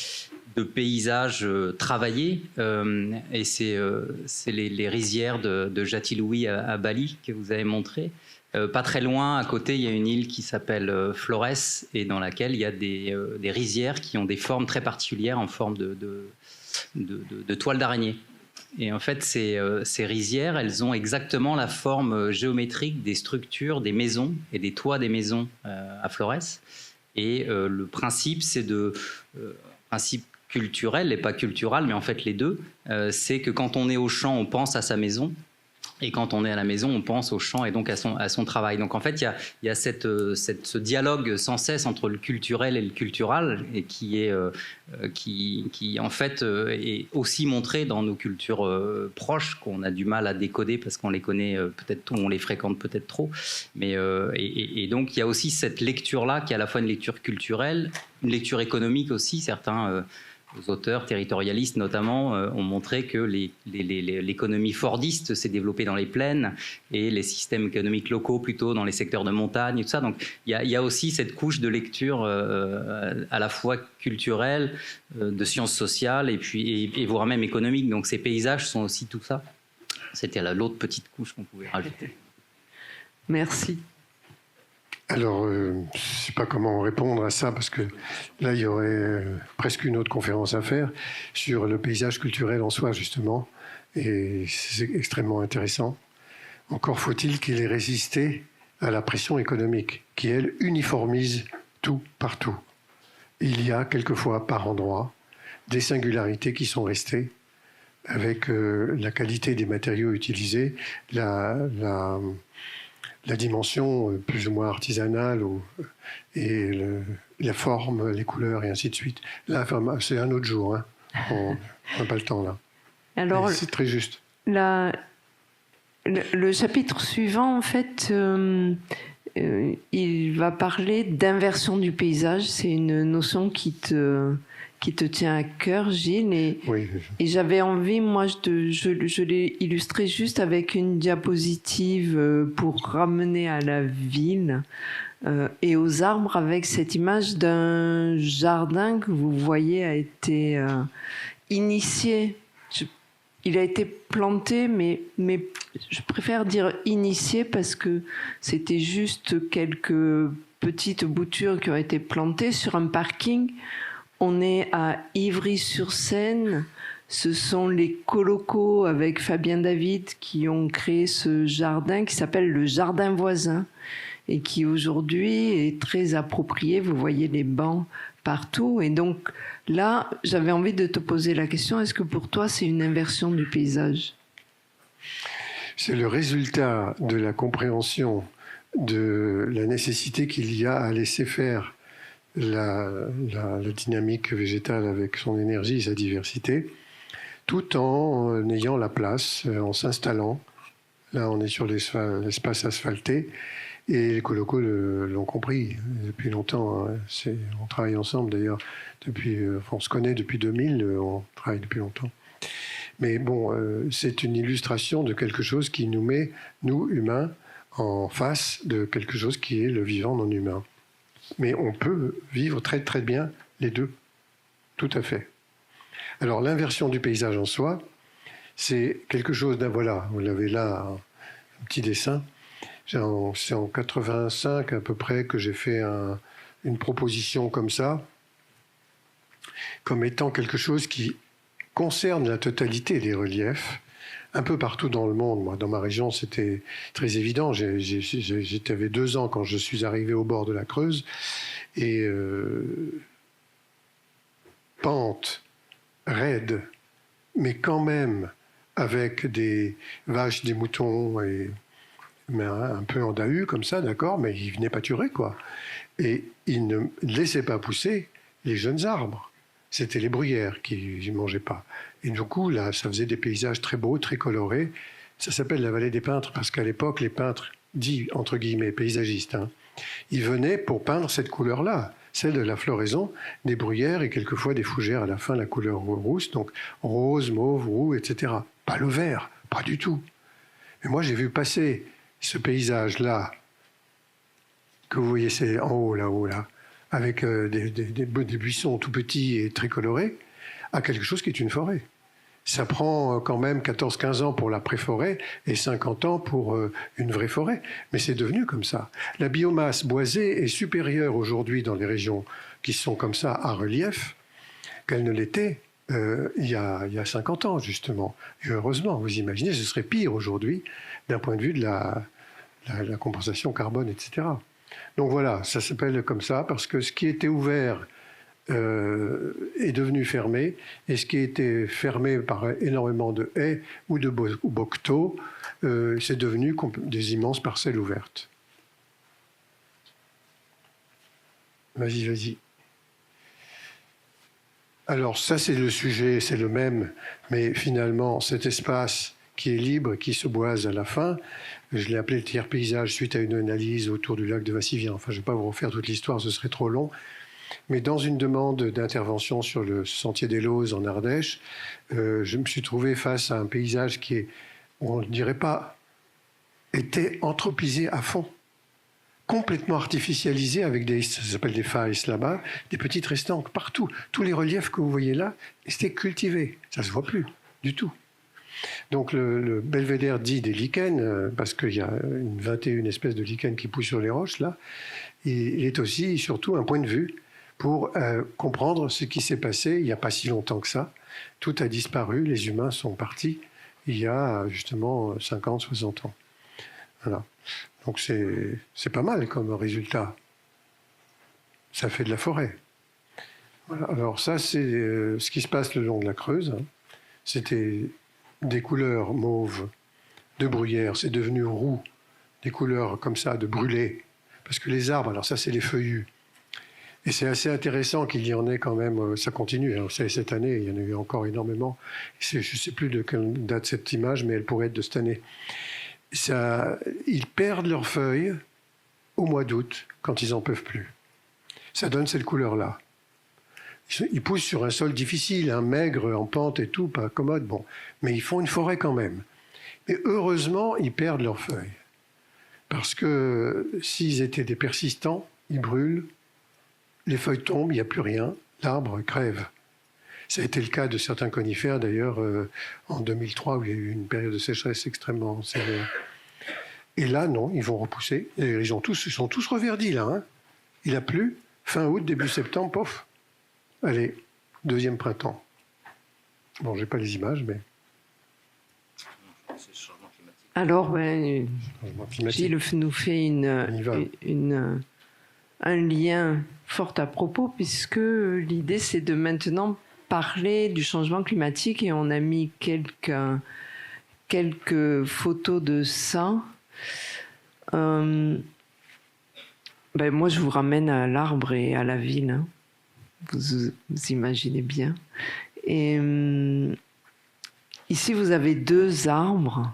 de paysages travaillés, et c'est les rizières de Jatiloui à Bali que vous avez montré. Pas très loin, à côté, il y a une île qui s'appelle Flores et dans laquelle il y a des rizières qui ont des formes très particulières en forme de toile d'araignée. Et en fait, ces rizières, elles ont exactement la forme géométrique des structures des maisons et des toits des maisons à Flores. Et le principe, c'est principe culturel et pas cultural, mais en fait les deux, c'est que quand on est au champ, on pense à sa maison. Et quand on est à la maison, on pense au champ et donc à son travail. Donc en fait, il y a ce dialogue sans cesse entre le culturel et le cultural, et qui en fait est aussi montré dans nos cultures proches, qu'on a du mal à décoder parce qu'on les connaît peut-être, on les fréquente peut-être trop. Mais et donc il y a aussi cette lecture-là qui est à la fois une lecture culturelle, une lecture économique aussi. Certains auteurs territorialistes notamment ont montré que l'économie fordiste s'est développée dans les plaines et les systèmes économiques locaux plutôt dans les secteurs de montagne et tout ça. Donc il y a aussi cette couche de lecture à la fois culturelle, de sciences sociales et voire même économique. Donc ces paysages sont aussi tout ça. C'était l'autre petite couche qu'on pouvait rajouter. Merci. Alors, je ne sais pas comment répondre à ça, parce que là, il y aurait presque une autre conférence à faire sur le paysage culturel en soi, justement, et c'est extrêmement intéressant. Encore faut-il qu'il ait résisté à la pression économique, qui, elle, uniformise tout partout. Il y a, quelquefois, par endroit, des singularités qui sont restées, avec la qualité des matériaux utilisés, la dimension plus ou moins artisanale et la forme, les couleurs et ainsi de suite. Là, c'est un autre jour. Hein. On n'a pas le temps là. Alors, c'est très juste. Le chapitre suivant, en fait, il va parler d'inversion du paysage. C'est une notion qui te tient à cœur, Gilles. Et, oui. Et j'avais envie, moi, je l'ai illustré juste avec une diapositive pour ramener à la ville et aux arbres, avec cette image d'un jardin que vous voyez a été initié. Il a été planté, mais je préfère dire initié parce que c'était juste quelques petites boutures qui ont été plantées sur un parking. On est à Ivry-sur-Seine. Ce sont les colocos avec Fabien David qui ont créé ce jardin qui s'appelle le jardin voisin et qui aujourd'hui est très approprié. Vous voyez les bancs partout. Et donc là, j'avais envie de te poser la question, est-ce que pour toi c'est une inversion du paysage? C'est le résultat de la compréhension de la nécessité qu'il y a à laisser faire la dynamique végétale avec son énergie et sa diversité, tout en ayant la place, en s'installant. Là, on est sur l'espace asphalté, et les colocos l'ont compris depuis longtemps. Hein. On travaille ensemble d'ailleurs on se connaît depuis 2000, on travaille depuis longtemps. Mais bon, c'est une illustration de quelque chose qui nous met, nous, humains, en face de quelque chose qui est le vivant non humain. Mais on peut vivre très très bien les deux, tout à fait. Alors l'inversion du paysage en soi, c'est quelque chose voilà, vous l'avez là, un petit dessin. C'est en 85 à peu près que j'ai fait une proposition comme ça, comme étant quelque chose qui concerne la totalité des reliefs, un peu partout dans le monde. Moi, dans ma région, c'était très évident. J'avais 2 ans quand je suis arrivé au bord de la Creuse, et pente, raide, mais quand même avec des vaches, des moutons, mais un peu en dahut comme ça, d'accord, mais ils venaient pâturer, quoi. Et ils ne laissaient pas pousser les jeunes arbres. C'était les bruyères qui ne mangeaient pas. Et du coup, là, ça faisait des paysages très beaux, très colorés. Ça s'appelle la vallée des peintres, parce qu'à l'époque, les peintres, dits, entre guillemets, paysagistes, hein, ils venaient pour peindre cette couleur-là, celle de la floraison, des bruyères et quelquefois des fougères à la fin, la couleur rousse, donc rose, mauve, roux, etc. Pas le vert, pas du tout. Mais moi, j'ai vu passer ce paysage-là, que vous voyez, c'est en haut, là-haut, là, avec des buissons tout petits et très colorés, à quelque chose qui est une forêt. Ça prend quand même 14-15 ans pour la pré-forêt et 50 ans pour une vraie forêt. Mais c'est devenu comme ça. La biomasse boisée est supérieure aujourd'hui dans les régions qui sont comme ça à relief qu'elle ne l'était il y a 50 ans, justement. Et heureusement, vous imaginez, ce serait pire aujourd'hui d'un point de vue de la compensation carbone, etc. Donc voilà, ça s'appelle comme ça parce que ce qui était ouvert est devenu fermé, et ce qui était fermé par énormément de haies ou de bocteaux, c'est devenu des immenses parcelles ouvertes. Vas-y, vas-y. Alors ça, c'est le sujet, c'est le même, mais finalement, cet espace qui est libre, qui se boise à la fin, je l'ai appelé le tiers paysage suite à une analyse autour du lac de Vassivien. Enfin, je ne vais pas vous refaire toute l'histoire, ce serait trop long. Mais dans une demande d'intervention sur le sentier des Lauses en Ardèche, je me suis trouvé face à un paysage qui est, on ne dirait pas, était anthropisé à fond, complètement artificialisé avec ça s'appelle des failles là-bas, des petites restanques partout. Tous les reliefs que vous voyez là, c'était cultivé. Ça ne se voit plus du tout. Donc le belvédère dit des lichens, parce qu'il y a 21 espèces de lichens qui poussent sur les roches là, il est aussi surtout un point de vue pour comprendre ce qui s'est passé il n'y a pas si longtemps que ça. Tout a disparu, les humains sont partis il y a justement 50, 60 ans. Voilà. Donc c'est pas mal comme résultat. Ça fait de la forêt. Voilà. Alors ça, c'est ce qui se passe le long de la Creuse. C'était des couleurs mauves de bruyère, c'est devenu roux, des couleurs comme ça de brûlé. Parce que les arbres, alors ça c'est les feuillus. Et c'est assez intéressant qu'il y en ait quand même, ça continue. Alors, cette année, il y en a eu encore énormément. Je ne sais plus de quelle date cette image, mais elle pourrait être de cette année. Ils perdent leurs feuilles au mois d'août, quand ils n'en peuvent plus. Ça donne cette couleur-là. Ils poussent sur un sol difficile, hein, maigre, en pente et tout, pas commode, bon. Mais ils font une forêt quand même. Mais heureusement, ils perdent leurs feuilles. Parce que s'ils étaient des persistants, ils brûlent, les feuilles tombent, il n'y a plus rien, l'arbre crève. Ça a été le cas de certains conifères, d'ailleurs, en 2003, où il y a eu une période de sécheresse extrêmement sévère. Et là, non, ils vont repousser. Et ils sont tous reverdis, là. Hein. Il a plu, fin août, début septembre, pof. Allez, deuxième printemps. Bon, j'ai pas les images, mais... Alors, Gilles nous fait un lien fort à propos, puisque l'idée, c'est de maintenant parler du changement climatique, et on a mis quelques photos de ça. Ben, moi, je vous ramène à l'arbre et à la ville. Hein. Vous imaginez bien. Et ici, vous avez 2 arbres.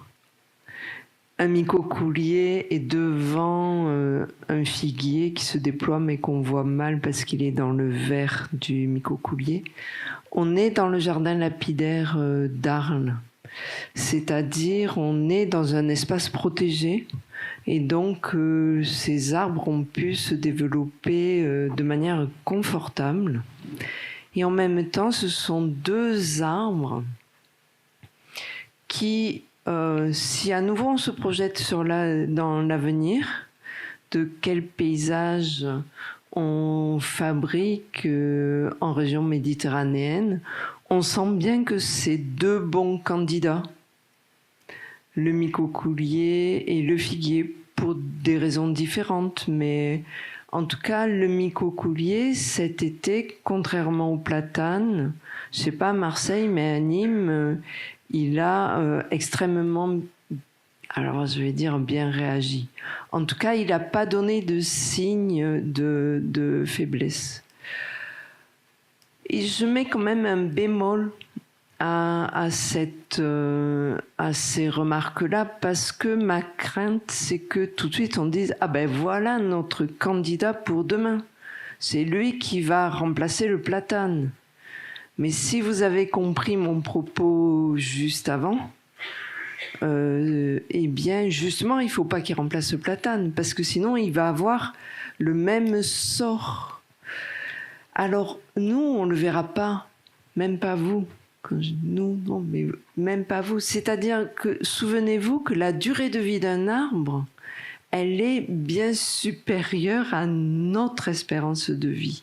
Un micocoulier et devant un figuier qui se déploie mais qu'on voit mal parce qu'il est dans le vert du micocoulier. On est dans le jardin lapidaire d'Arles, c'est-à-dire on est dans un espace protégé et donc ces arbres ont pu se développer de manière confortable. Et en même temps, ce sont 2 arbres qui si à nouveau on se projette dans l'avenir, de quel paysage on fabrique en région méditerranéenne, on sent bien que c'est 2 bons candidats, le micocoulier et le figuier, pour des raisons différentes, mais en tout cas le micocoulier cet été, contrairement au platane, je sais pas à Marseille, mais à Nîmes, il a extrêmement, alors je vais dire bien réagi. En tout cas, il n'a pas donné de signe de faiblesse. Et je mets quand même un bémol à ces remarques-là, parce que ma crainte, c'est que tout de suite on dise « Ah ben voilà notre candidat pour demain. C'est lui qui va remplacer le platane. » Mais si vous avez compris mon propos juste avant, eh bien, justement, il ne faut pas qu'il remplace le platane, parce que sinon, il va avoir le même sort. Alors, nous, on ne le verra pas, même pas vous. Nous, non, mais même pas vous. C'est-à-dire que, souvenez-vous que la durée de vie d'un arbre, elle est bien supérieure à notre espérance de vie.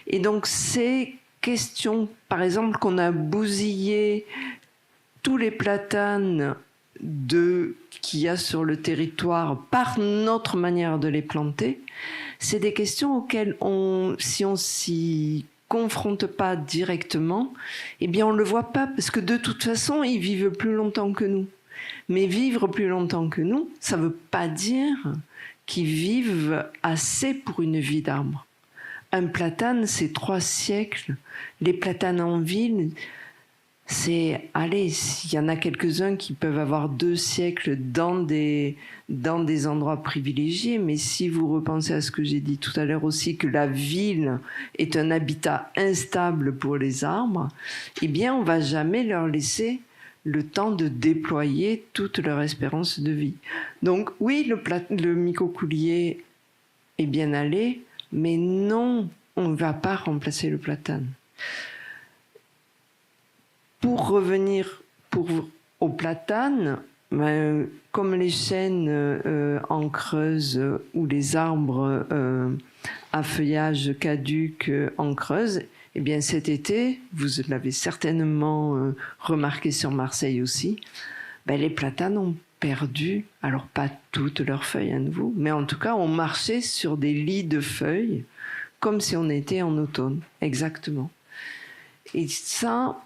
Et donc, c'est question, par exemple, qu'on a bousillé tous les platanes qu'il y a sur le territoire par notre manière de les planter, c'est des questions auxquelles si on s'y confronte pas directement, eh bien on le voit pas, parce que de toute façon, ils vivent plus longtemps que nous. Mais vivre plus longtemps que nous, ça veut pas dire qu'ils vivent assez pour une vie d'arbre. Un platane, c'est 3 siècles. Les platanes en ville, allez, il y en a quelques-uns qui peuvent avoir 2 siècles dans des endroits privilégiés, mais si vous repensez à ce que j'ai dit tout à l'heure aussi, que la ville est un habitat instable pour les arbres, eh bien, on va jamais leur laisser le temps de déployer toute leur espérance de vie. Donc oui, le micocoulier est bien allé, mais non, on ne va pas remplacer le platane. Pour revenir au platane, comme les chênes en creuse ou les arbres à feuillage caduc en creuse, eh bien cet été, vous l'avez certainement remarqué sur Marseille aussi, les platanes ont perdu, alors pas toutes leurs feuilles à nouveau, mais en tout cas ont marché sur des lits de feuilles, comme si on était en automne, exactement. Et ça,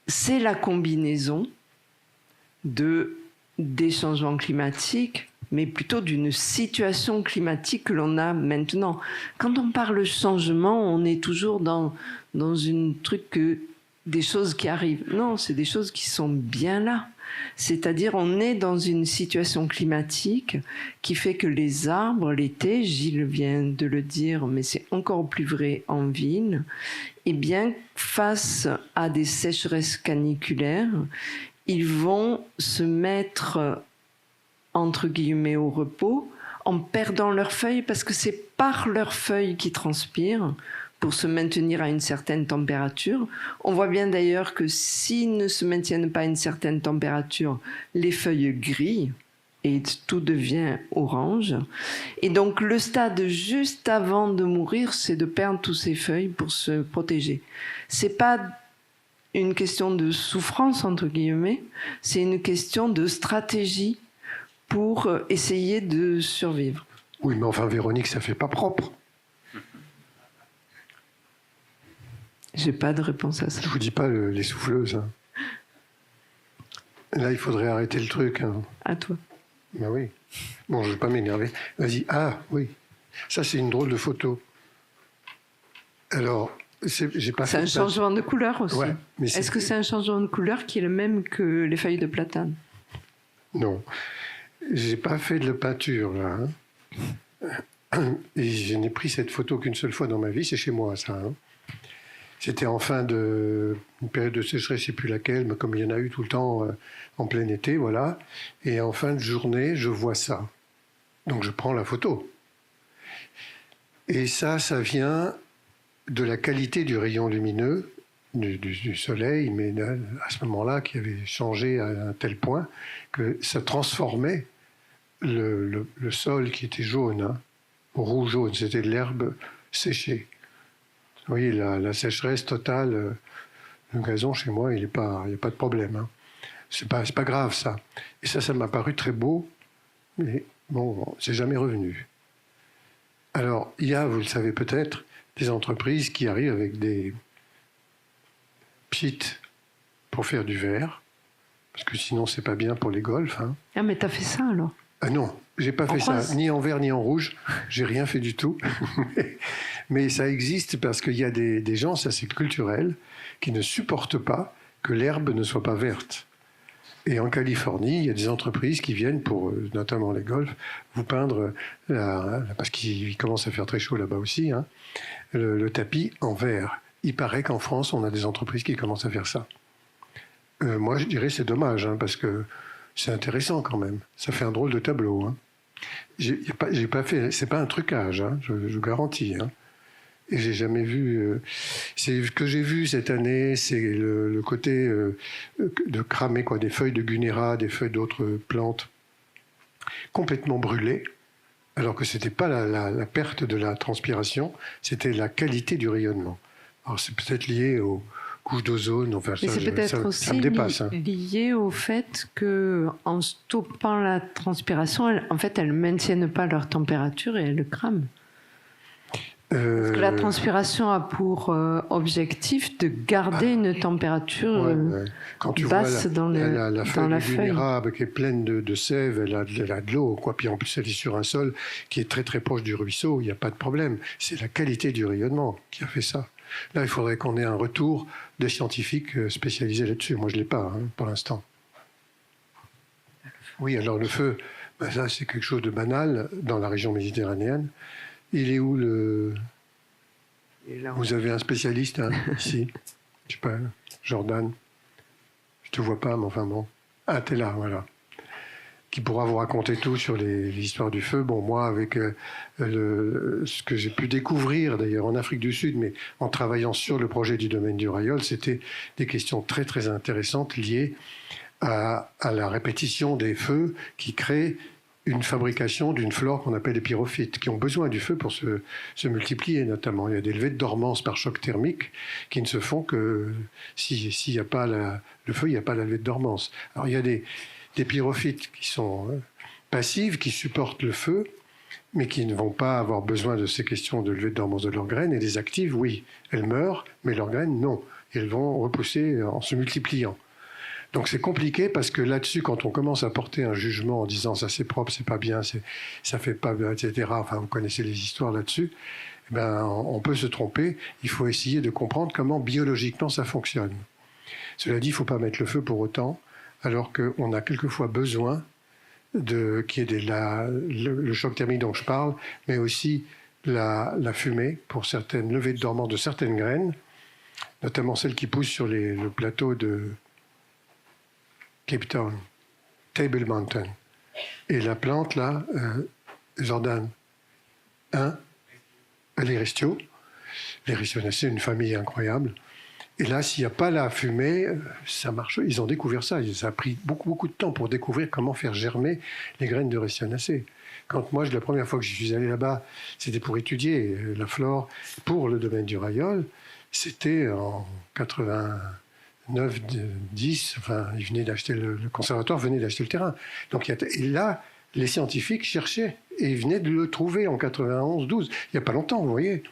c'est la combinaison des changements climatiques, mais plutôt d'une situation climatique que l'on a maintenant. Quand on parle changement, on est toujours dans une truc des choses qui arrivent. Non, c'est des choses qui sont bien là. C'est-à-dire, on est dans une situation climatique qui fait que les arbres, l'été, Gilles vient de le dire, mais c'est encore plus vrai en ville, eh bien, face à des sécheresses caniculaires, ils vont se mettre, entre guillemets, au repos, en perdant leurs feuilles, parce que c'est par leurs feuilles qu'ils transpirent pour se maintenir à une certaine température. On voit bien d'ailleurs que s'ils ne se maintiennent pas à une certaine température, les feuilles grillent et tout devient orange. Et donc le stade juste avant de mourir, c'est de perdre toutes ces feuilles pour se protéger. C'est pas une question de souffrance, entre guillemets, c'est une question de stratégie pour essayer de survivre. Oui, mais enfin, Véronique, ça fait pas propre. J'ai pas de réponse à ça. Je vous dis pas les souffleuses. Hein. Là, il faudrait arrêter le truc. Hein. À toi. Ben oui. Bon, je vais pas m'énerver. Vas-y. Ah, oui. Ça, c'est une drôle de photo. Alors, j'ai pas C'est fait un changement de couleur aussi. Ouais, mais Est-ce que c'est un changement de couleur qui est le même que les feuilles de platane? Non. J'ai pas fait de la peinture, là. Hein. Et je n'ai pris cette photo qu'une seule fois dans ma vie, c'est chez moi, ça. Hein. C'était en fin de une période de sécheresse, je ne sais plus laquelle, mais comme il y en a eu tout le temps en plein été, voilà. Et en fin de journée, je vois ça. Donc je prends la photo. Et ça vient de la qualité du rayon lumineux du soleil, mais à ce moment-là, qui avait changé à un tel point que ça transformait le sol qui était jaune, hein, au rouge-jaune. C'était de l'herbe séchée. Vous voyez, la sécheresse totale, le gazon chez moi, il n'y a pas de problème. Hein. C'est pas grave, ça. Et ça m'a paru très beau, mais bon, c'est jamais revenu. Alors, il y a, vous le savez peut-être, des entreprises qui arrivent avec des pchites pour faire du verre, parce que sinon, c'est pas bien pour les golfs. Hein. Ah, mais t'as fait ça, alors? Ah non, j'ai pas fait ça, ni en vert ni en rouge. J'ai rien fait du tout. Mais ça existe parce qu'il y a des gens, ça c'est culturel, qui ne supportent pas que l'herbe ne soit pas verte. Et en Californie, il y a des entreprises qui viennent pour, notamment les golfs, vous peindre, parce qu'il commence à faire très chaud là-bas aussi, hein, le tapis en vert. Il paraît qu'en France, on a des entreprises qui commencent à faire ça. Moi, je dirais c'est dommage, hein, parce que c'est intéressant quand même. Ça fait un drôle de tableau. Hein. J'ai pas fait. C'est pas un trucage, hein, je garantis. Hein. Et j'ai jamais vu. Ce que j'ai vu cette année, c'est le côté de cramer des feuilles de Gunnera, des feuilles d'autres plantes complètement brûlées, alors que c'était pas la perte de la transpiration, c'était la qualité du rayonnement. Alors c'est peut-être lié aux couches d'ozone. Enfin, mais c'est peut-être aussi ça me dépasse, hein. lié au fait que en stoppant la transpiration, elles maintiennent pas leur température et elles crament. Parce que la transpiration a pour objectif de garder une température Quand tu basse vois dans la feuille la de Gunnera qui est pleine de sève, elle a de l'eau, quoi. Puis en plus elle est sur un sol qui est très très proche du ruisseau, il n'y a pas de problème. C'est la qualité du rayonnement qui a fait ça. Là, il faudrait qu'on ait un retour des scientifiques spécialisés là-dessus. Moi, je ne l'ai pas, hein, pour l'instant. Oui, alors le feu, ça c'est quelque chose de banal dans la région méditerranéenne. Il est où le... Vous avez un spécialiste, hein, ici? Je sais pas, Jordan. Je te vois pas, mais enfin bon. Ah, t'es là, voilà. Qui pourra vous raconter tout sur les histoires du feu. Bon, moi, avec ce que j'ai pu découvrir, d'ailleurs, en Afrique du Sud, mais en travaillant sur le projet du domaine du Rayol, c'était des questions très, très intéressantes liées à la répétition des feux qui créent une fabrication d'une flore qu'on appelle les pyrophytes, qui ont besoin du feu pour se multiplier, notamment. Il y a des levées de dormance par choc thermique qui ne se font que s'il n'y a pas le feu, il n'y a pas la levée de dormance. Alors, il y a des pyrophytes qui sont passives, qui supportent le feu, mais qui ne vont pas avoir besoin de ces questions de levée de dormance de leurs graines. Et les actives, oui, elles meurent, mais leurs graines, non. Elles vont repousser en se multipliant. Donc c'est compliqué parce que là-dessus, quand on commence à porter un jugement en disant ça c'est propre, c'est pas bien, ça fait pas bien, etc. Enfin, vous connaissez les histoires là-dessus. Eh ben, on peut se tromper. Il faut essayer de comprendre comment biologiquement ça fonctionne. Cela dit, il ne faut pas mettre le feu pour autant, alors qu'on a quelquefois besoin qu'il y ait le choc thermique dont je parle, mais aussi la fumée pour certaines levées de dormance de certaines graines, notamment celles qui poussent sur le plateau de Cape Town, Table Mountain. Et la plante, là, Jordan, les Restio. Les Restionacées, une famille incroyable. Et là, s'il n'y a pas la fumée, ça marche. Ils ont découvert ça. Ça a pris beaucoup, beaucoup de temps pour découvrir comment faire germer les graines de Restionacées. Quand moi, la première fois que je suis allé là-bas, c'était pour étudier la flore pour le domaine du Rayol. C'était en 89, 10, enfin, ils venaient d'acheter le conservatoire venait d'acheter le terrain. Donc, et là, les scientifiques cherchaient et ils venaient de le trouver en 91, 12. Il n'y a pas longtemps, vous voyez.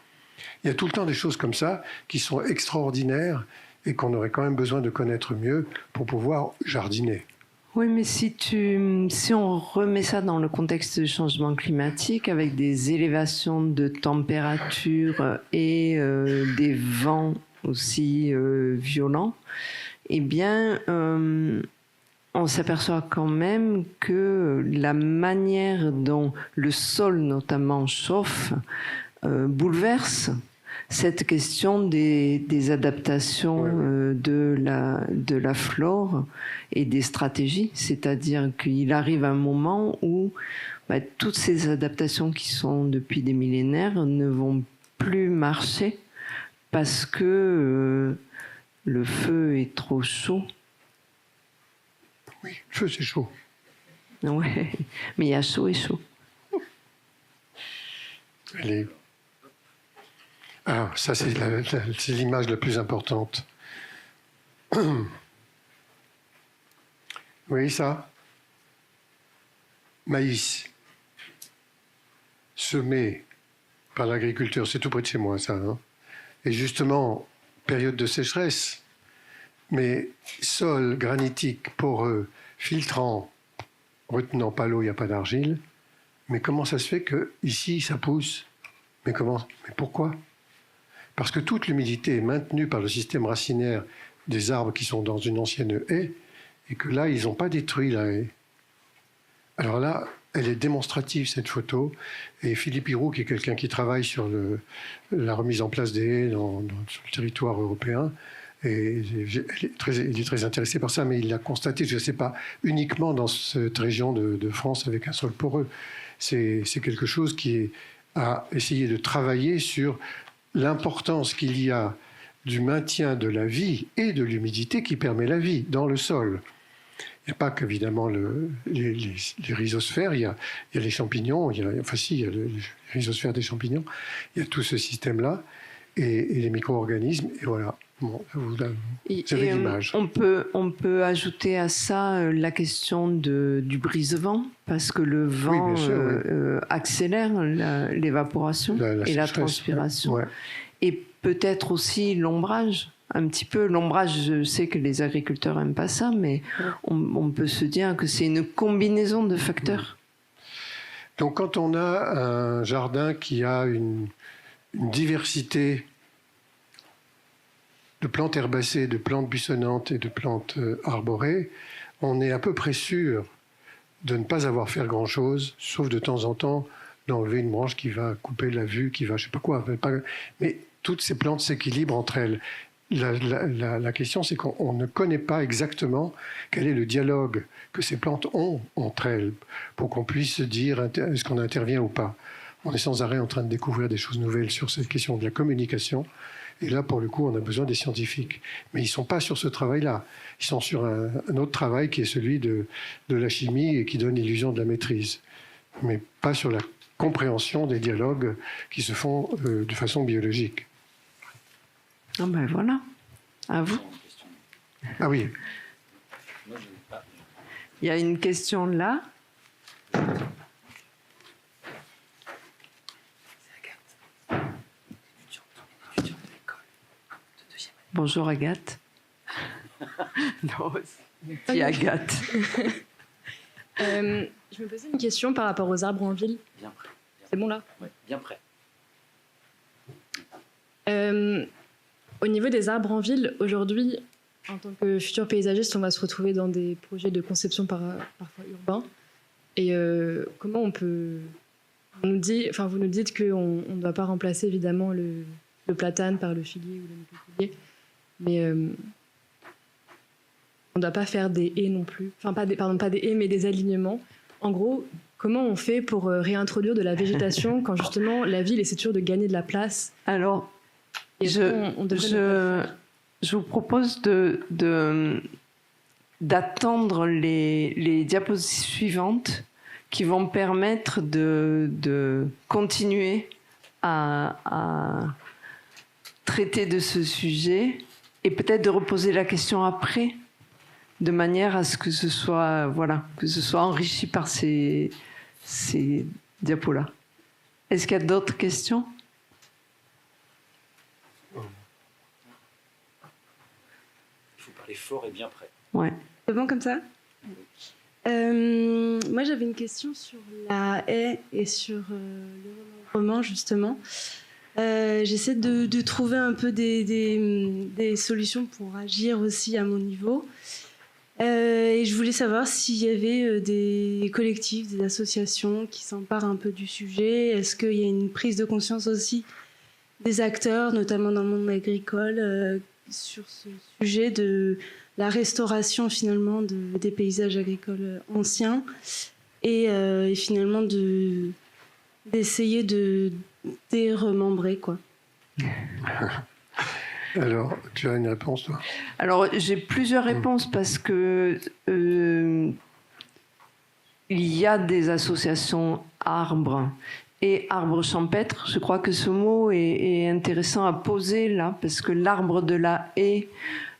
Il y a tout le temps des choses comme ça qui sont extraordinaires et qu'on aurait quand même besoin de connaître mieux pour pouvoir jardiner. Oui, mais si on remet ça dans le contexte du changement climatique, avec des élévations de température et des vents aussi violents, eh bien, on s'aperçoit quand même que la manière dont le sol notamment chauffe bouleverse cette question des adaptations de la flore et des stratégies. C'est-à-dire qu'il arrive un moment où toutes ces adaptations qui sont depuis des millénaires ne vont plus marcher parce que le feu est trop chaud. Oui, le feu c'est chaud. Ouais, mais il y a chaud et chaud. Allez. Ah, ça c'est l'image la plus importante. Vous voyez ça? Maïs. Semé par l'agriculteur, c'est tout près de chez moi ça. Hein. Et justement, période de sécheresse, mais sol granitique, poreux, filtrant, retenant pas l'eau, il n'y a pas d'argile. Mais comment ça se fait que ici ça pousse? Mais pourquoi? Parce que toute l'humidité est maintenue par le système racinaire des arbres qui sont dans une ancienne haie, et que là, ils n'ont pas détruit la haie. Alors là, elle est démonstrative, cette photo, et Philippe Hiroux, qui est quelqu'un qui travaille sur la remise en place des haies sur le territoire européen, et il est très intéressé par ça, mais il l'a constaté, je ne sais pas, uniquement dans cette région de France avec un sol poreux. C'est quelque chose qui a essayé de travailler sur l'importance qu'il y a du maintien de la vie et de l'humidité qui permet la vie dans le sol. Il n'y a pas qu'évidemment les rhizosphères, il y a les champignons, il y a les rhizosphères des champignons, il y a tout ce système-là, et les micro-organismes, et voilà. Bon, vous avez l'image. On peut ajouter à ça la question du brise-vent, parce que le vent accélère l'évaporation et la transpiration. Ouais. Et peut-être aussi l'ombrage, un petit peu. L'ombrage, je sais que les agriculteurs n'aiment pas ça, mais on peut se dire que c'est une combinaison de facteurs. Donc quand on a un jardin qui a une diversité de plantes herbacées, de plantes buissonnantes et de plantes arborées, on est à peu près sûr de ne pas avoir à faire grand-chose, sauf de temps en temps d'enlever une branche qui va couper la vue, qui va je ne sais pas quoi. Mais toutes ces plantes s'équilibrent entre elles. La question, c'est qu'on ne connaît pas exactement quel est le dialogue que ces plantes ont entre elles pour qu'on puisse dire est-ce qu'on intervient ou pas. On est sans arrêt en train de découvrir des choses nouvelles sur cette question de la communication. Et là, pour le coup, on a besoin des scientifiques. Mais ils ne sont pas sur ce travail-là. Ils sont sur un autre travail qui est celui de la chimie et qui donne l'illusion de la maîtrise. Mais pas sur la compréhension des dialogues qui se font de façon biologique. Ah ben voilà, à vous. Ah oui. Il y a une question là. Bonjour Agathe. Non, c'est Agathe. Je me posais une question par rapport aux arbres en ville. Bien prêt. C'est bon là? Ouais, bien prêt. Au niveau des arbres en ville, aujourd'hui, en tant que futur paysagiste, on va se retrouver dans des projets de conception parfois urbains. Et comment on peut... vous nous dites qu'on ne doit pas remplacer évidemment le platane par le figuier ou le micro-figuier. Mais on ne doit pas faire des haies non plus. Enfin, pas des haies, mais des alignements. En gros, comment on fait pour réintroduire de la végétation quand justement la ville essaie toujours de gagner de la place? Alors, je vous propose d'attendre les diapositives suivantes qui vont permettre de continuer à traiter de ce sujet et peut-être de reposer la question après, de manière à ce que ce soit enrichi par ces diapos-là. Est-ce qu'il y a d'autres questions? Il faut parler fort et bien prêt. Ouais. C'est bon comme ça? Moi, j'avais une question sur la haie et sur le remembrement, justement. J'essaie de trouver un peu des solutions pour agir aussi à mon niveau. Et je voulais savoir s'il y avait des collectifs, des associations qui s'emparent un peu du sujet. Est-ce qu'il y a une prise de conscience aussi des acteurs, notamment dans le monde agricole, sur ce sujet de la restauration finalement des paysages agricoles anciens et finalement d'essayer de remembrer, quoi. Alors, tu as une réponse, toi? Alors, j'ai plusieurs réponses parce que il y a des associations arbres et arbres champêtres. Je crois que ce mot est intéressant à poser là, parce que l'arbre de la haie,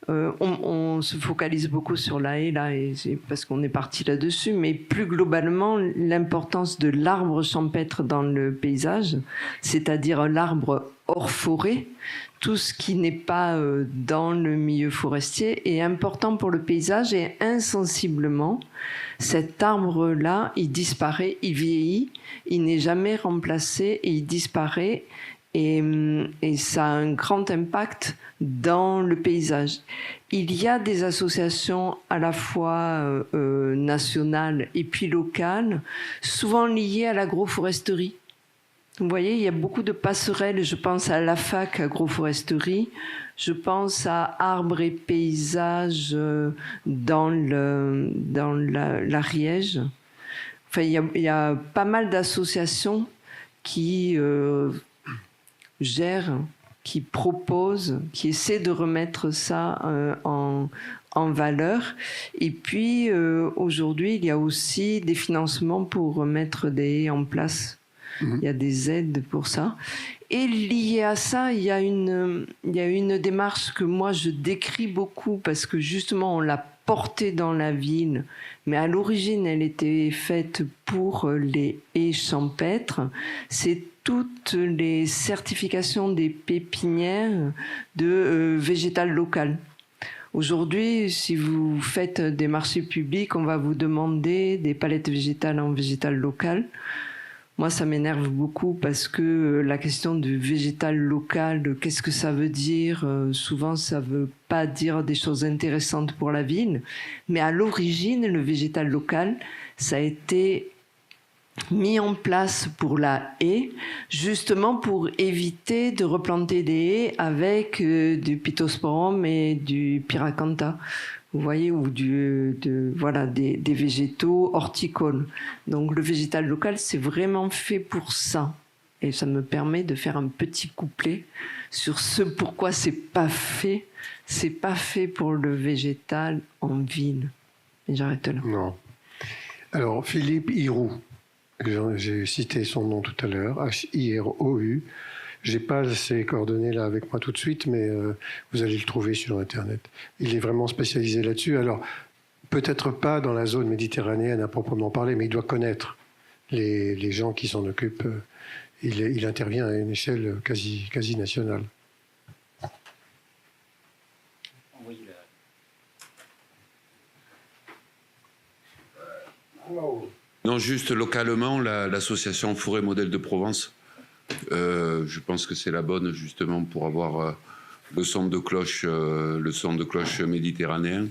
on se focalise beaucoup sur la haie là, et c'est parce qu'on est parti là-dessus, mais plus globalement, l'importance de l'arbre champêtre dans le paysage, c'est-à-dire l'arbre hors forêt, tout ce qui n'est pas dans le milieu forestier est important pour le paysage, et insensiblement, cet arbre-là, il disparaît, il vieillit, il n'est jamais remplacé et il disparaît, et ça a un grand impact dans le paysage. Il y a des associations à la fois nationales et puis locales, souvent liées à l'agroforesterie. Vous voyez, il y a beaucoup de passerelles. Je pense à la fac agroforesterie, je pense à arbres et paysages dans l'Ariège. Enfin, il y a pas mal d'associations qui gèrent, qui proposent, qui essaient de remettre ça en valeur. Et puis, aujourd'hui, il y a aussi des financements pour mettre des haies en place. Il y a des aides pour ça. Et lié à ça, il y a une démarche que moi je décris beaucoup parce que justement on l'a portée dans la ville, mais à l'origine elle était faite pour les haies champêtres. C'est toutes les certifications des pépinières de végétal local. Aujourd'hui, si vous faites des marchés publics, on va vous demander des palettes végétales en végétal local. Moi, ça m'énerve beaucoup parce que la question du végétal local, qu'est-ce que ça veut dire? Souvent, ça ne veut pas dire des choses intéressantes pour la ville. Mais à l'origine, le végétal local, ça a été mis en place pour la haie, justement pour éviter de replanter des haies avec du Pittosporum et du Pyracantha. Vous voyez, ou des végétaux horticoles. Donc le végétal local, c'est vraiment fait pour ça. Et ça me permet de faire un petit couplet sur ce pourquoi c'est pas fait. C'est pas fait pour le végétal en ville. Et j'arrête là. Non. Alors Philippe Hirou, j'ai cité son nom tout à l'heure, H-I-R-O-U. Je n'ai pas ces coordonnées-là avec moi tout de suite, mais vous allez le trouver sur Internet. Il est vraiment spécialisé là-dessus. Alors, peut-être pas dans la zone méditerranéenne à proprement parler, mais il doit connaître les gens qui s'en occupent. Il intervient à une échelle quasi nationale. Non, juste localement, l'association Forêt Modèle de Provence, je pense que c'est la bonne justement pour avoir le son de cloche méditerranéen.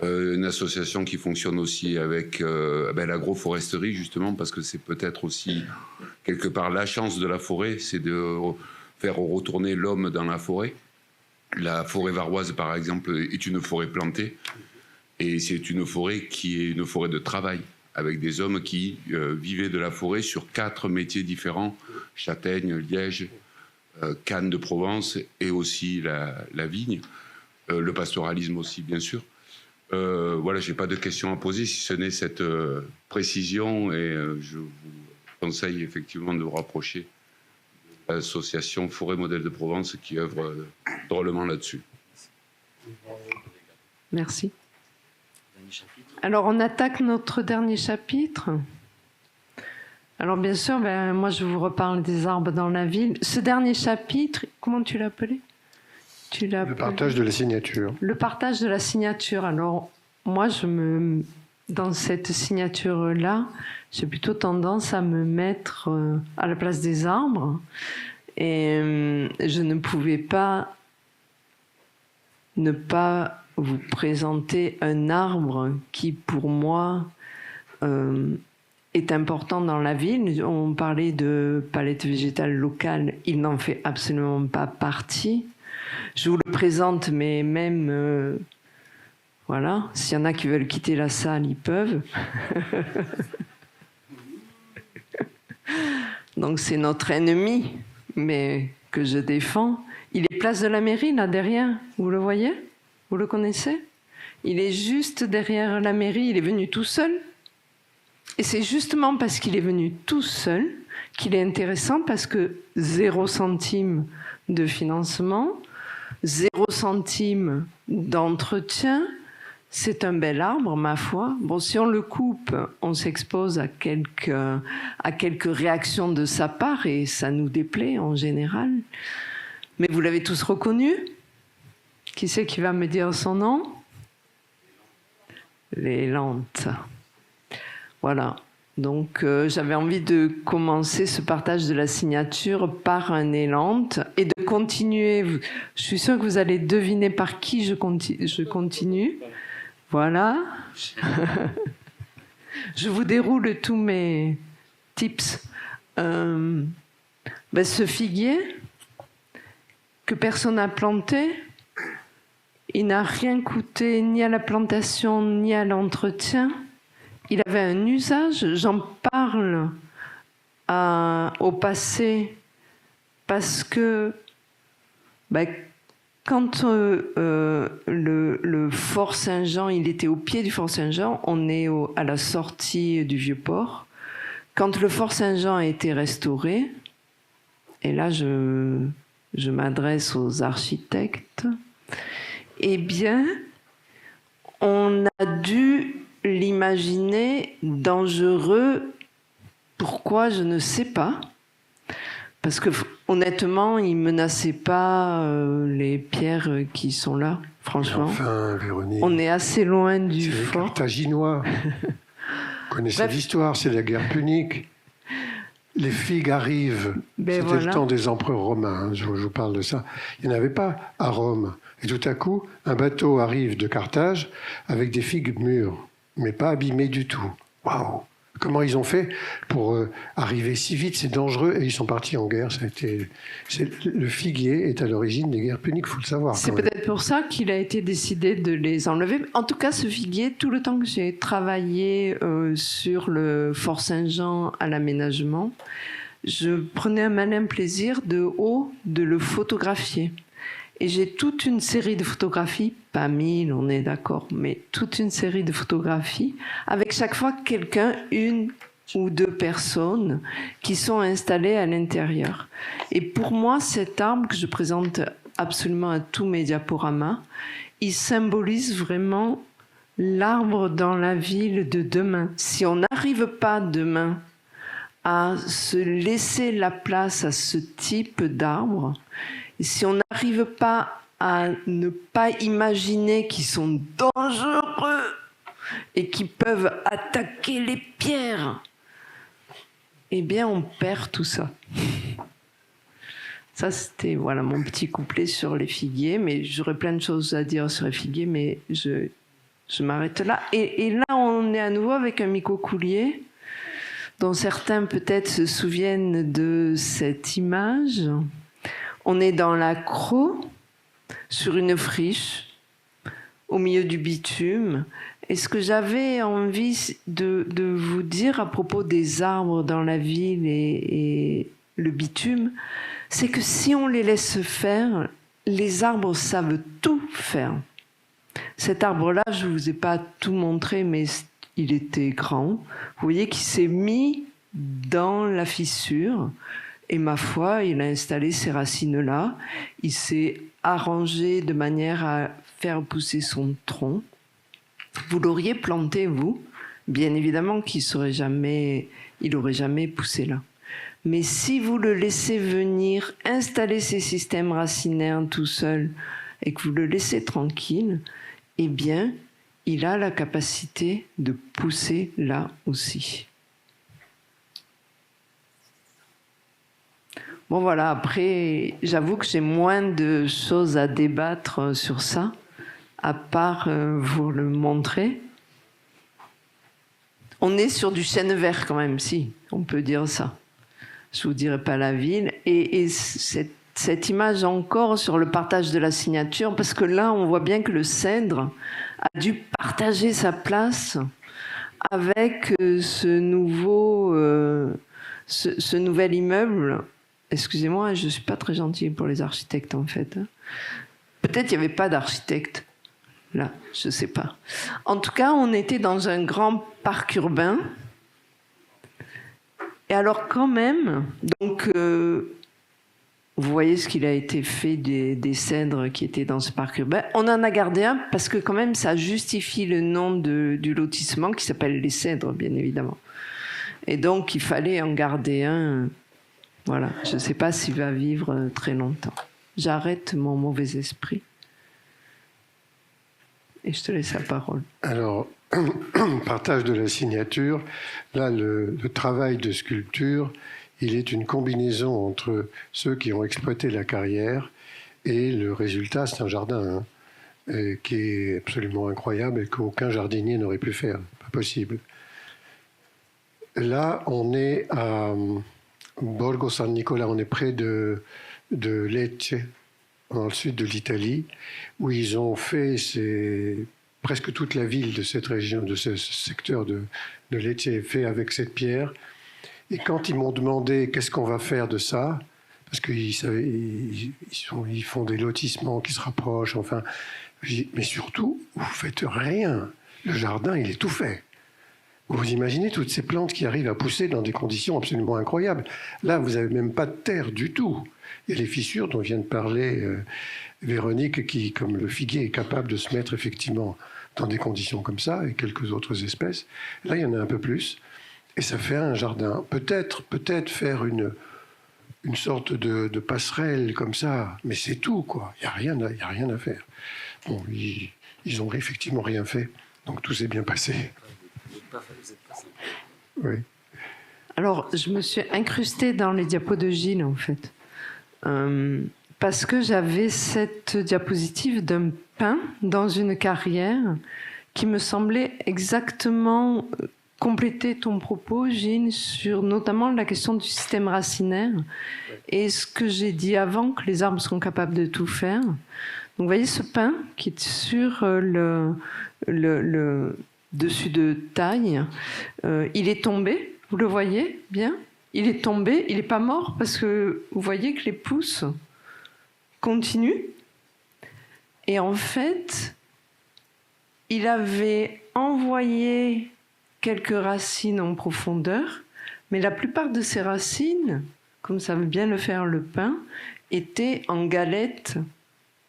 Une association qui fonctionne aussi avec l'agroforesterie justement parce que c'est peut-être aussi quelque part la chance de la forêt, c'est de faire retourner l'homme dans la forêt. La forêt varoise par exemple est une forêt plantée et c'est une forêt qui est une forêt de travail, avec des hommes qui vivaient de la forêt sur 4 métiers différents, châtaigne, liège, canne de Provence et aussi la vigne, le pastoralisme aussi bien sûr. Voilà, je n'ai pas de questions à poser si ce n'est cette précision et je vous conseille effectivement de vous rapprocher de l'association Forêt Modèle de Provence qui œuvre drôlement là-dessus. Merci. Alors, on attaque notre dernier chapitre. Alors, bien sûr, moi, je vous reparle des arbres dans la ville. Ce dernier chapitre, comment tu l'as appelé? Le partage de la signature. Le partage de la signature. Alors, moi, dans cette signature-là, j'ai plutôt tendance à me mettre à la place des arbres. Et je ne pouvais pas ne pas vous présenter un arbre qui, pour moi, est important dans la ville. On parlait de palette végétale locale, il n'en fait absolument pas partie. Je vous le présente, mais même, voilà, s'il y en a qui veulent quitter la salle, ils peuvent. Donc c'est notre ennemi, mais que je défends. Il est place de la mairie, là, derrière. Vous le voyez? Vous le connaissez? Il est juste derrière la mairie, il est venu tout seul. Et c'est justement parce qu'il est venu tout seul qu'il est intéressant, parce que 0 centime de financement, 0 centime d'entretien, c'est un bel arbre, ma foi. Bon, si on le coupe, on s'expose à quelques réactions de sa part, et ça nous déplaît en général. Mais vous l'avez tous reconnu? Qui c'est qui va me dire son nom? Les Lantes. Voilà. Donc, j'avais envie de commencer ce partage de la signature par un élante et de continuer. Je suis sûre que vous allez deviner par qui je continue. Voilà. Je vous déroule tous mes tips. Ce figuier que personne n'a planté, il n'a rien coûté ni à la plantation ni à l'entretien. Il avait un usage, j'en parle au passé, parce que quand le Fort Saint-Jean, il était au pied du Fort Saint-Jean, on est à la sortie du Vieux-Port. Quand le Fort Saint-Jean a été restauré, et là je m'adresse aux architectes, eh bien, on a dû l'imaginer dangereux. Pourquoi? Je ne sais pas. Parce que honnêtement, il ne menaçait pas les pierres qui sont là, franchement. Enfin, Véronique, on est assez loin du fort. C'est les Carthaginois. Vous connaissez l'histoire, c'est la guerre punique. Les figues arrivent. C'était le temps des empereurs romains, hein, je vous parle de ça. Il n'y en avait pas à Rome. Et tout à coup, un bateau arrive de Carthage avec des figues mûres, mais pas abîmées du tout. Waouh! Comment ils ont fait pour arriver si vite? C'est dangereux, et ils sont partis en guerre. Le figuier est à l'origine des guerres puniques, il faut le savoir. C'est peut-être pour ça qu'il a été décidé de les enlever. En tout cas, ce figuier, tout le temps que j'ai travaillé sur le Fort Saint-Jean à l'aménagement, je prenais un malin plaisir de le photographier. Et j'ai toute une série de photographies, pas 1000, on est d'accord, mais toute une série de photographies, avec chaque fois quelqu'un, une ou deux personnes qui sont installées à l'intérieur. Et pour moi, cet arbre que je présente absolument à tous mes diaporamas, il symbolise vraiment l'arbre dans la ville de demain. Si on n'arrive pas demain à se laisser la place à ce type d'arbre, et si on n'arrive pas à ne pas imaginer qu'ils sont dangereux et qu'ils peuvent attaquer les pierres, eh bien on perd tout ça. Ça, c'était voilà, mon petit couplet sur les figuiers, mais j'aurais plein de choses à dire sur les figuiers, mais je m'arrête là. Et là, on est à nouveau avec un micocoulier, dont certains peut-être se souviennent de cette image. On est dans la Crau, sur une friche, au milieu du bitume. Et ce que j'avais envie de vous dire à propos des arbres dans la ville et le bitume, c'est que si on les laisse faire, les arbres savent tout faire. Cet arbre-là, je ne vous ai pas tout montré, mais il était grand. Vous voyez qu'il s'est mis dans la fissure. Et ma foi, il a installé ces racines-là. Il s'est arrangé de manière à faire pousser son tronc. Vous l'auriez planté, vous. Bien évidemment qu'il n'aurait jamais poussé là. Mais si vous le laissez venir installer ses systèmes racinaires tout seul et que vous le laissez tranquille, eh bien, il a la capacité de pousser là aussi. Bon voilà, après, j'avoue que j'ai moins de choses à débattre sur ça, à part vous le montrer. On est sur du chêne vert quand même, si, on peut dire ça. Je vous dirai pas la ville. Et cette image encore sur le partage de la signature, parce que là, on voit bien que le cèdre a dû partager sa place avec ce nouvel immeuble. Excusez-moi, je ne suis pas très gentille pour les architectes, en fait. Peut-être qu'il n'y avait pas d'architecte, là, je ne sais pas. En tout cas, on était dans un grand parc urbain. Et alors, quand même, donc, vous voyez ce qu'il a été fait des cèdres qui étaient dans ce parc urbain. On en a gardé un parce que, quand même, ça justifie le nom du lotissement qui s'appelle les Cèdres, bien évidemment. Et donc, il fallait en garder un. Voilà, je ne sais pas s'il va vivre très longtemps. J'arrête mon mauvais esprit. Et je te laisse la parole. Alors, partage de la signature. Là, le travail de sculpture, il est une combinaison entre ceux qui ont exploité la carrière et le résultat, c'est un jardin qui est absolument incroyable et qu'aucun jardinier n'aurait pu faire. Pas possible. Là, on est à Borgo San Nicola, on est près de Lecce, dans le sud de l'Italie, où ils ont fait presque toute la ville de cette région, de ce secteur de Lecce est fait avec cette pierre. Et quand ils m'ont demandé qu'est-ce qu'on va faire de ça, parce qu'ils font des lotissements qui se rapprochent, enfin, j'ai dit, mais surtout, vous faites rien. Le jardin, il est tout fait. Vous imaginez toutes ces plantes qui arrivent à pousser dans des conditions absolument incroyables. Là, vous n'avez même pas de terre du tout. Il y a les fissures dont vient de parler Véronique, qui, comme le figuier, est capable de se mettre effectivement dans des conditions comme ça, et quelques autres espèces. Là, il y en a un peu plus. Et ça fait un jardin. Peut-être faire une sorte de passerelle comme ça, mais c'est tout, quoi. Il n'y a rien à faire. Bon, ils n'ont effectivement rien fait, donc tout s'est bien passé. Oui. Alors, je me suis incrustée dans les diapos de Gilles, en fait. Parce que j'avais cette diapositive d'un pin dans une carrière qui me semblait exactement compléter ton propos, Gilles, sur notamment la question du système racinaire et ce que j'ai dit avant, que les arbres sont capables de tout faire. Donc, vous voyez ce pin qui est sur le dessus de taille, il est tombé, vous le voyez bien, il est tombé, il n'est pas mort parce que vous voyez que les pousses continuent. Et en fait, il avait envoyé quelques racines en profondeur, mais la plupart de ces racines, comme ça veut bien le faire le pin, étaient en galette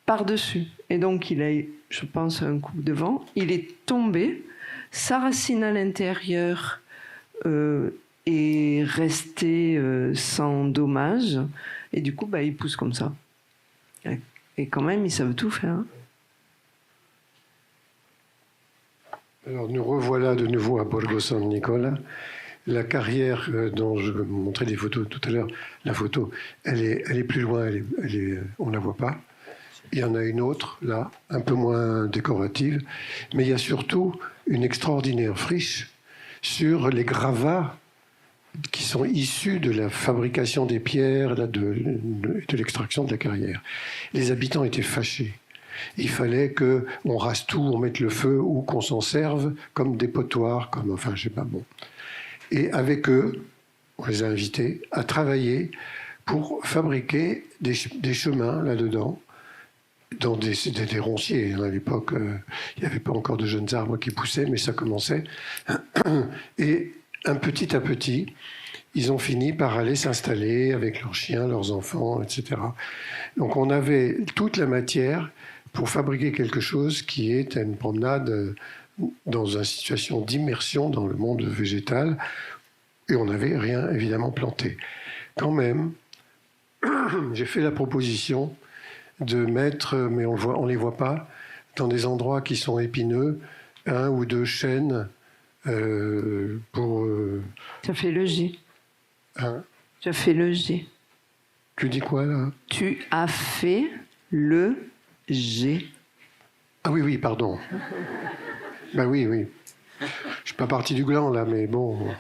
par-dessus. Et donc il a, je pense, un coup de vent, il est tombé, sa racine à l'intérieur est restée sans dommage, et du coup, il pousse comme ça. Et quand même, ils savent tout faire. Hein. Alors, nous revoilà de nouveau à Borgo San Nicola. La carrière dont je vous montrais des photos tout à l'heure, la photo, elle est plus loin, on ne la voit pas. Il y en a une autre, là, un peu moins décorative. Mais il y a surtout une extraordinaire friche sur les gravats qui sont issus de la fabrication des pierres, de l'extraction de la carrière. Les habitants étaient fâchés. Il fallait qu'on rase tout, on mette le feu ou qu'on s'en serve comme des potoirs, enfin, je sais pas, bon. Et avec eux, on les a invités à travailler pour fabriquer des chemins là-dedans, dans des ronciers. À l'époque, il n'y avait pas encore de jeunes arbres qui poussaient, mais ça commençait. Et petit à petit, ils ont fini par aller s'installer avec leurs chiens, leurs enfants, etc. Donc on avait toute la matière pour fabriquer quelque chose qui est une promenade dans une situation d'immersion dans le monde végétal, et on n'avait rien évidemment planté. Quand même, j'ai fait la proposition de mettre, mais on ne les voit pas, dans des endroits qui sont épineux, 1 ou 2 chênes pour... Tu as fait le G. Hein? Tu as fait le G. Tu dis quoi, là? Tu as fait le G. Ah oui, oui, pardon. Ben oui, oui. Je suis pas parti du gland, là, mais bon...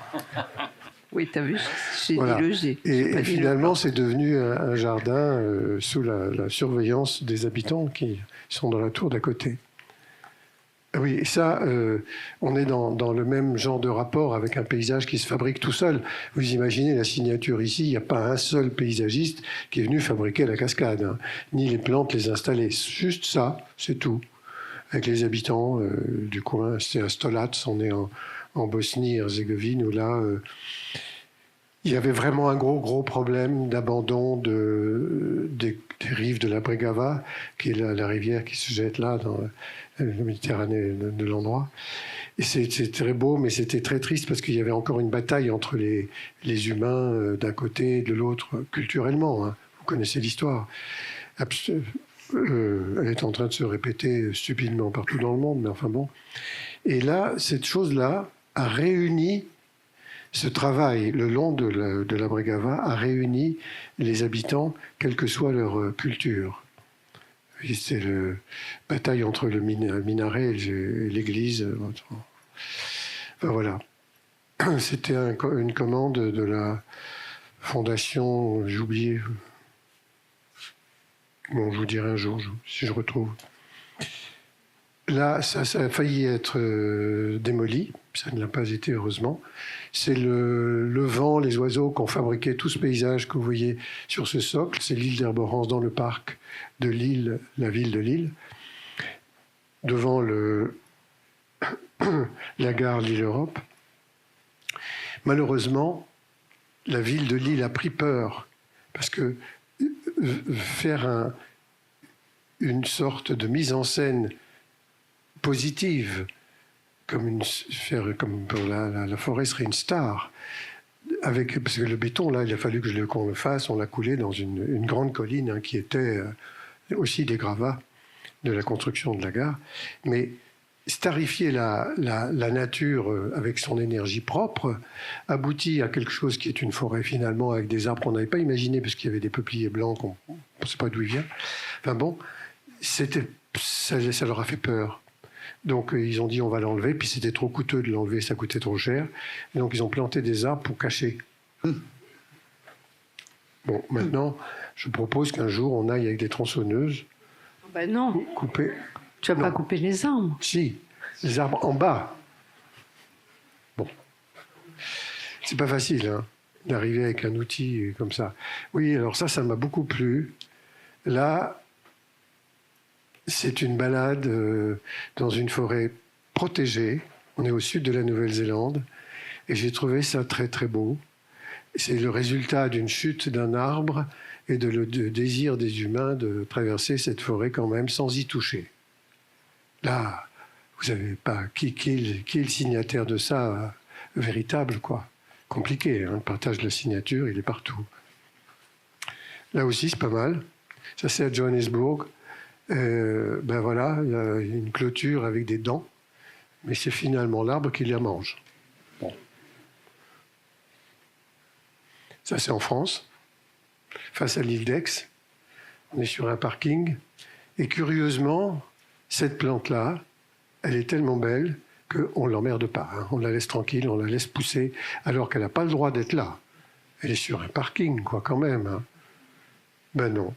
Oui, tu as vu, j'ai Voilà. dit le G. Et finalement, c'est devenu un jardin sous la surveillance des habitants qui sont dans la tour d'à côté. Oui, et ça, on est dans le même genre de rapport avec un paysage qui se fabrique tout seul. Vous imaginez la signature ici, il n'y a pas un seul paysagiste qui est venu fabriquer la cascade, hein, ni les plantes les installer. Juste ça, c'est tout. Avec les habitants du coin, c'est à Stolac, on est en Bosnie-Herzégovine, où là, il y avait vraiment un gros problème d'abandon des rives de la Bregava, qui est la rivière qui se jette là dans la Méditerranée de l'endroit. Et c'est très beau, mais c'était très triste parce qu'il y avait encore une bataille entre les humains d'un côté et de l'autre, culturellement. Hein. Vous connaissez l'histoire. Elle est en train de se répéter stupidement partout dans le monde, mais enfin bon. Et là, cette chose-là a réuni, ce travail le long de la Bregava a réuni les habitants, quelle que soit leur culture. C'est la bataille entre le minaret et l'église. Enfin, voilà. C'était une commande de la fondation, j'ai oublié. Bon, je vous dirai un jour, si je retrouve. Là, ça a failli être démoli. Ça ne l'a pas été, heureusement. C'est le vent, les oiseaux qui ont fabriqué tout ce paysage que vous voyez sur ce socle. C'est l'île d'Herborance dans le parc de Lille, la ville de Lille. Devant la gare Lille-Europe. Malheureusement, la ville de Lille a pris peur parce que faire une sorte de mise en scène positive, comme pour la forêt serait une star, parce que le béton, là, il a fallu qu'on le fasse, on l'a coulé dans une grande colline hein, qui était aussi des gravats de la construction de la gare, mais starifier la nature avec son énergie propre aboutit à quelque chose qui est une forêt finalement avec des arbres qu'on n'avait pas imaginé parce qu'il y avait des peupliers blancs qu'on ne sait pas d'où ils viennent. Enfin bon, ça leur a fait peur. Donc ils ont dit on va l'enlever, puis c'était trop coûteux de l'enlever, ça coûtait trop cher. Et donc ils ont planté des arbres pour cacher. Bon, maintenant, je propose qu'un jour on aille avec des tronçonneuses. Ben non. Couper. Tu vas pas couper les arbres. Si, les arbres en bas. Bon. C'est pas facile, hein, d'arriver avec un outil comme ça. Oui, alors ça m'a beaucoup plu. Là, c'est une balade dans une forêt protégée. On est au sud de la Nouvelle-Zélande. Et j'ai trouvé ça très, très beau. C'est le résultat d'une chute d'un arbre et de désir des humains de traverser cette forêt quand même sans y toucher. Là, vous savez pas qui est le signataire de ça, véritable, quoi. Compliqué, hein, le partage de la signature, il est partout. Là aussi, c'est pas mal. Ça, c'est à Johannesburg. Ben voilà, il y a une clôture avec des dents, mais c'est finalement l'arbre qui les mange. Bon. Ça, c'est en France, face à l'île d'Aix. On est sur un parking, et curieusement, cette plante-là, elle est tellement belle qu'on ne l'emmerde pas. Hein. On la laisse tranquille, on la laisse pousser, alors qu'elle n'a pas le droit d'être là. Elle est sur un parking, quoi, quand même. Hein. Ben non.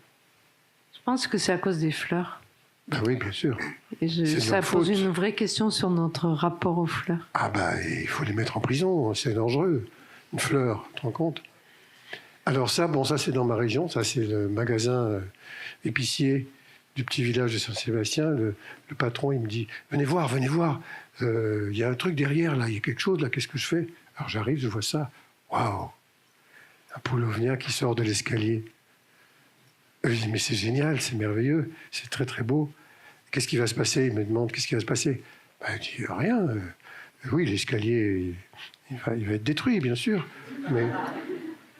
Je pense que c'est à cause des fleurs. Ben oui, bien sûr. Et ça pose une vraie question sur notre rapport aux fleurs. Ah ben, il faut les mettre en prison, c'est dangereux. Une fleur, tu te rends compte? Alors ça, bon, ça c'est dans ma région, ça c'est le magasin épicier du petit village de Saint-Sébastien. Le patron, il me dit « Venez voir, il y a un truc derrière, là, il y a quelque chose, là, qu'est-ce que je fais ?» Alors j'arrive, je vois ça. Waouh! Un paulownia qui sort de l'escalier. Je dis « Mais c'est génial, c'est merveilleux, c'est très très beau. Qu'est-ce qui va se passer ?» Il me demande « Qu'est-ce qui va se passer ?» Ben, je dis « Rien. Oui, l'escalier, il va être détruit, bien sûr.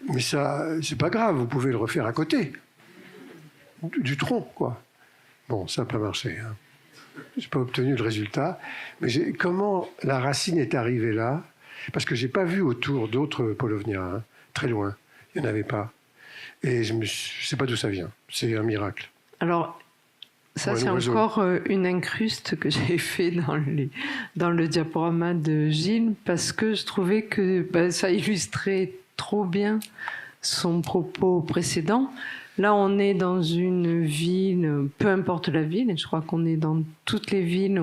Mais ça, c'est pas grave, vous pouvez le refaire à côté. Du tronc, quoi. » Bon, ça n'a pas marché. Hein. j'ai pas obtenu le résultat. Mais comment la racine est arrivée là? Parce que j'ai pas vu autour d'autres Paulownia, hein, très loin. Il n'y en avait pas. Et je ne sais pas d'où ça vient. C'est un miracle. Alors, ça, Ouais, c'est encore une incruste que j'ai fait dans le diaporama de Gilles, parce que je trouvais que ça illustrait trop bien son propos précédent. Là, on est dans une ville, peu importe la ville, et je crois qu'on est dans toutes les villes,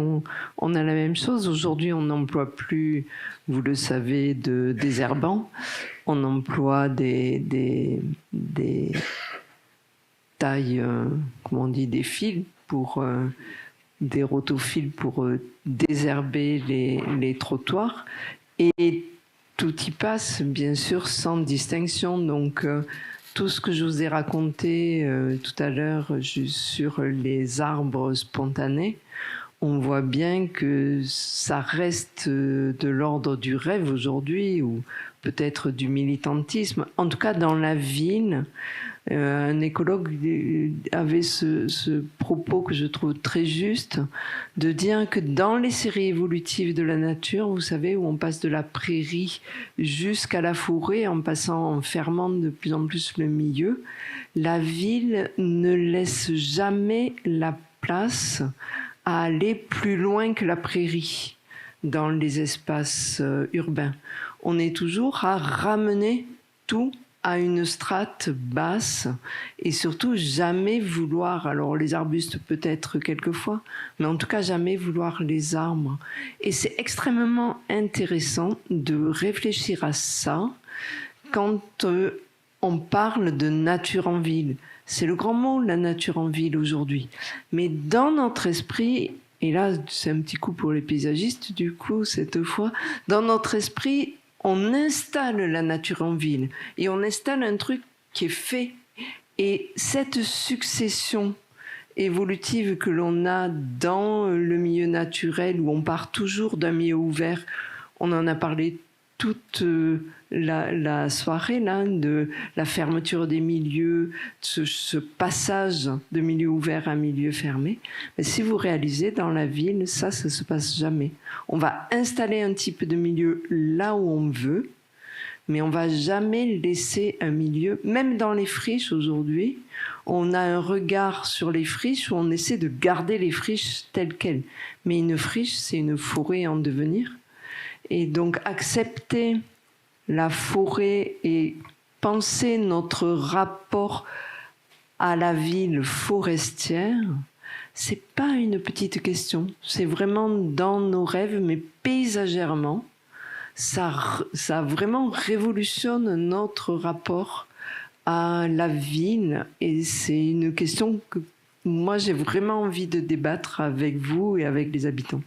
on a la même chose. Aujourd'hui, on n'emploie plus, vous le savez, de désherbants. On emploie des tailles, comment on dit, des fils, des rotofils pour désherber les trottoirs. Et tout y passe, bien sûr, sans distinction. Donc, tout ce que je vous ai raconté tout à l'heure sur les arbres spontanés, on voit bien que ça reste de l'ordre du rêve aujourd'hui, ou peut-être du militantisme. En tout cas, dans la ville, un écologue avait ce propos que je trouve très juste, de dire que dans les séries évolutives de la nature, vous savez, où on passe de la prairie jusqu'à la forêt, en fermant de plus en plus le milieu, la ville ne laisse jamais la place à aller plus loin que la prairie dans les espaces urbains. On est toujours à ramener tout à une strate basse et surtout jamais vouloir, alors les arbustes peut-être quelquefois, mais en tout cas jamais vouloir les arbres. Et c'est extrêmement intéressant de réfléchir à ça quand on parle de nature en ville. C'est le grand mot, la nature en ville aujourd'hui. Mais dans notre esprit, et là c'est un petit coup pour les paysagistes du coup cette fois, dans notre esprit, on installe la nature en ville et on installe un truc qui est fait. Et cette succession évolutive que l'on a dans le milieu naturel, où on part toujours d'un milieu ouvert, on en a parlé toute la soirée, là, de la fermeture des milieux, ce passage de milieu ouvert à milieu fermé. Mais si vous réalisez, dans la ville, ça se passe jamais. On va installer un type de milieu là où on veut, mais on va jamais laisser un milieu, même dans les friches aujourd'hui, on a un regard sur les friches où on essaie de garder les friches telles quelles. Mais une friche, c'est une forêt en devenir. Et donc accepter la forêt et penser notre rapport à la ville forestière, c'est pas une petite question. C'est vraiment dans nos rêves, mais paysagèrement, ça vraiment révolutionne notre rapport à la ville. Et c'est une question que moi j'ai vraiment envie de débattre avec vous et avec les habitants.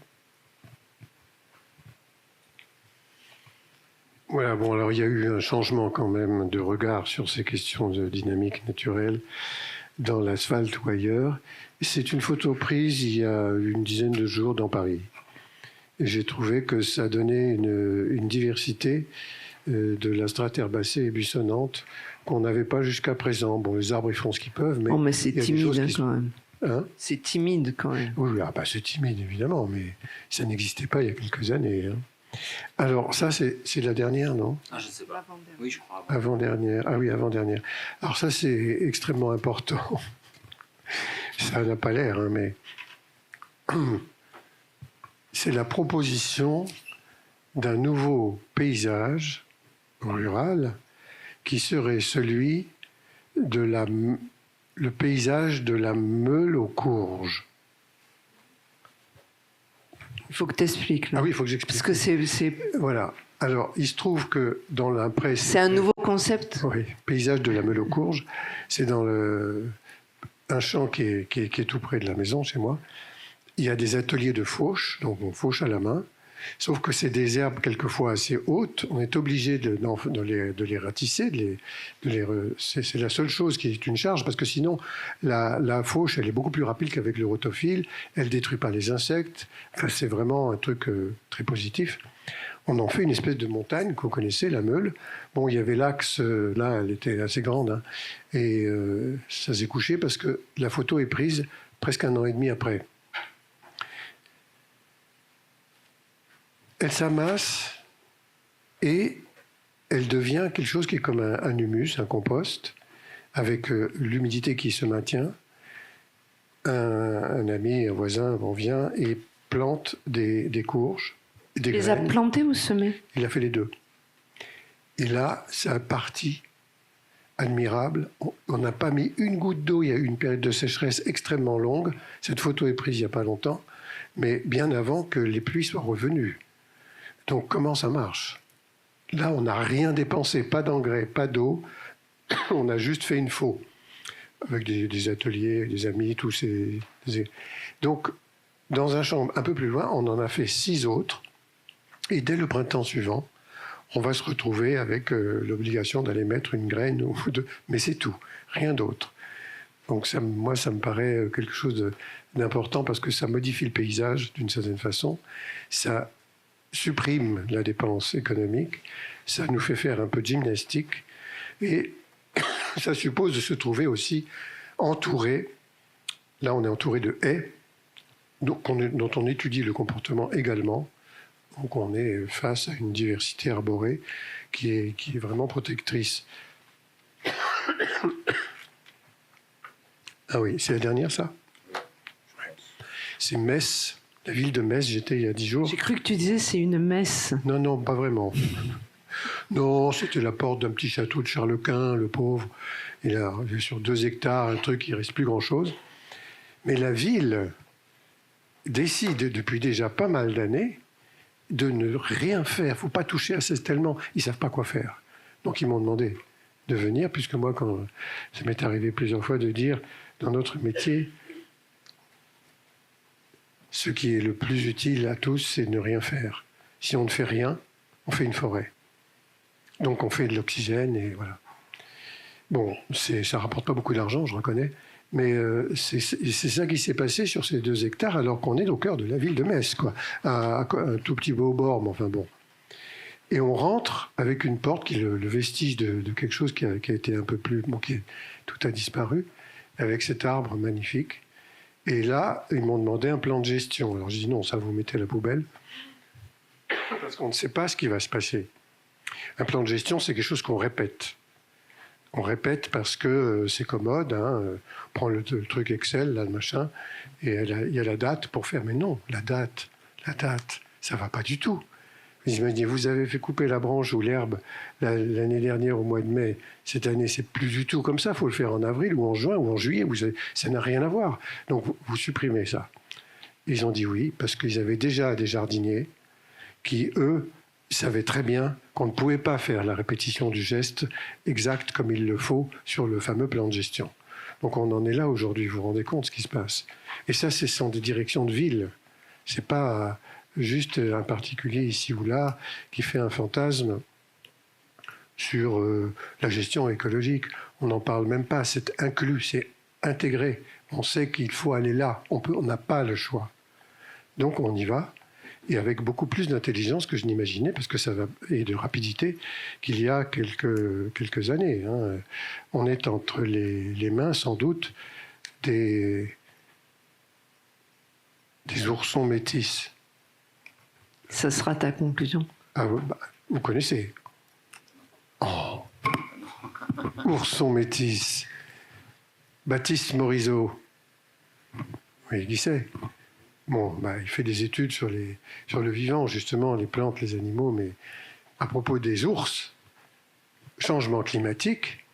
Voilà, bon, alors il y a eu un changement quand même de regard sur ces questions de dynamique naturelle dans l'asphalte ou ailleurs. C'est une photo prise il y a une dizaine de jours dans Paris. Et j'ai trouvé que ça donnait une diversité de la strate herbacée et buissonnante qu'on n'avait pas jusqu'à présent. Bon, les arbres, ils font ce qu'ils peuvent, mais... Oh, mais c'est timide quand même. Hein? C'est timide quand même. Oui, c'est timide, évidemment, mais ça n'existait pas il y a quelques années. Hein. Alors, ça, c'est la dernière, non? Ah, je ne sais pas. Oui, je crois. Avant-dernière. Ah oui, avant-dernière. Alors ça, c'est extrêmement important. Ça n'a pas l'air, hein, mais... C'est la proposition d'un nouveau paysage rural qui serait celui le paysage de la meule aux courges. Il faut que tu expliques. Ah oui, il faut que j'explique. Parce que c'est... Voilà. Alors, il se trouve que dans la presse... C'est un nouveau concept. Oui, paysage de la meule aux courges. C'est dans un champ qui est tout près de la maison, chez moi. Il y a des ateliers de fauche, donc on fauche à la main. Sauf que c'est des herbes quelquefois assez hautes. On est obligé de les ratisser. C'est la seule chose qui est une charge, parce que sinon, la fauche, elle est beaucoup plus rapide qu'avec le rotophile. Elle ne détruit pas les insectes. Enfin, c'est vraiment un truc très positif. On en fait une espèce de montagne qu'on connaissait, la Meule. Bon, il y avait l'axe, là, elle était assez grande. Hein, et ça s'est couché parce que la photo est prise presque 1 an et demi après. elle s'amasse et elle devient quelque chose qui est comme un humus, un compost, avec l'humidité qui se maintient. Un ami, un voisin, on vient et plante des courges, des graines. Les a plantés ou semés? Il a fait les deux. Et là, c'est un parti admirable. On n'a pas mis une goutte d'eau. Il y a eu une période de sécheresse extrêmement longue. Cette photo est prise il n'y a pas longtemps, mais bien avant que les pluies soient revenues. Donc, comment ça marche? Là, on n'a rien dépensé, pas d'engrais, pas d'eau. On a juste fait une faux, avec des ateliers, des amis, tous ces... Donc, dans un champ un peu plus loin, on en a fait 6 autres. Et dès le printemps suivant, on va se retrouver avec l'obligation d'aller mettre une graine ou deux. Mais c'est tout, rien d'autre. Donc moi, ça me paraît quelque chose d'important parce que ça modifie le paysage d'une certaine façon. Ça supprime la dépense économique. Ça nous fait faire un peu de gymnastique. Et ça suppose de se trouver aussi entouré. Là, on est entouré de haies dont on étudie le comportement également. Donc on est face à une diversité arborée qui est vraiment protectrice. Ah oui, c'est la dernière, ça? C'est Metz, la ville de Metz, j'étais il y a 10 jours. J'ai cru que tu disais c'est une messe. Non, non, pas vraiment. Non, c'était la porte d'un petit château de Charles Quint, le pauvre. Il a sur 2 hectares, un truc, il ne reste plus grand-chose. Mais la ville décide depuis déjà pas mal d'années de ne rien faire. Il ne faut pas toucher à ça tellement. Ils ne savent pas quoi faire. Donc ils m'ont demandé de venir, puisque moi, quand ça m'est arrivé plusieurs fois de dire, dans notre métier, ce qui est le plus utile à tous, c'est de ne rien faire. Si on ne fait rien, on fait une forêt. Donc on fait de l'oxygène et voilà. Bon, ça ne rapporte pas beaucoup d'argent, je reconnais, mais c'est ça qui s'est passé sur ces 2 hectares alors qu'on est au cœur de la ville de Metz, quoi, à un tout petit beau bord, mais enfin bon. Et on rentre avec une porte qui est le vestige de quelque chose qui a été un peu plus... Bon, tout a disparu, avec cet arbre magnifique. Et là, ils m'ont demandé un plan de gestion. Alors j'ai dit non, ça vous mettez à la poubelle, parce qu'on ne sait pas ce qui va se passer. Un plan de gestion, c'est quelque chose qu'on répète. On répète parce que c'est commode. Hein. On prend le truc Excel, là, le machin, et il y a la date pour faire. Mais non, la date, ça ne va pas du tout. Ils m'ont dit, vous avez fait couper la branche ou l'herbe l'année dernière au mois de mai. Cette année, c'est plus du tout comme ça. Il faut le faire en avril ou en juin ou en juillet. Ça n'a rien à voir. Donc, vous supprimez ça. Ils ont dit oui, parce qu'ils avaient déjà des jardiniers qui, eux, savaient très bien qu'on ne pouvait pas faire la répétition du geste exact comme il le faut sur le fameux plan de gestion. Donc on en est là aujourd'hui, vous vous rendez compte ce qui se passe. Et ça, ce sont des directions de ville. Ce n'est pas juste un particulier ici ou là qui fait un fantasme sur la gestion écologique. On n'en parle même pas, c'est inclus, c'est intégré. On sait qu'il faut aller là, on n'a pas le choix. Donc on y va. Et avec beaucoup plus d'intelligence que je n'imaginais, parce que ça va, et de rapidité, qu'il y a quelques années. Hein. On est entre les mains, sans doute, des oursons métis. Ça sera ta conclusion. Ah, bah, vous connaissez. Oh. Ourson métis. Baptiste Morisot. Oui, qui c'est? Bon, bah, il fait des études sur le vivant, justement, les plantes, les animaux, mais à propos des ours, changement climatique,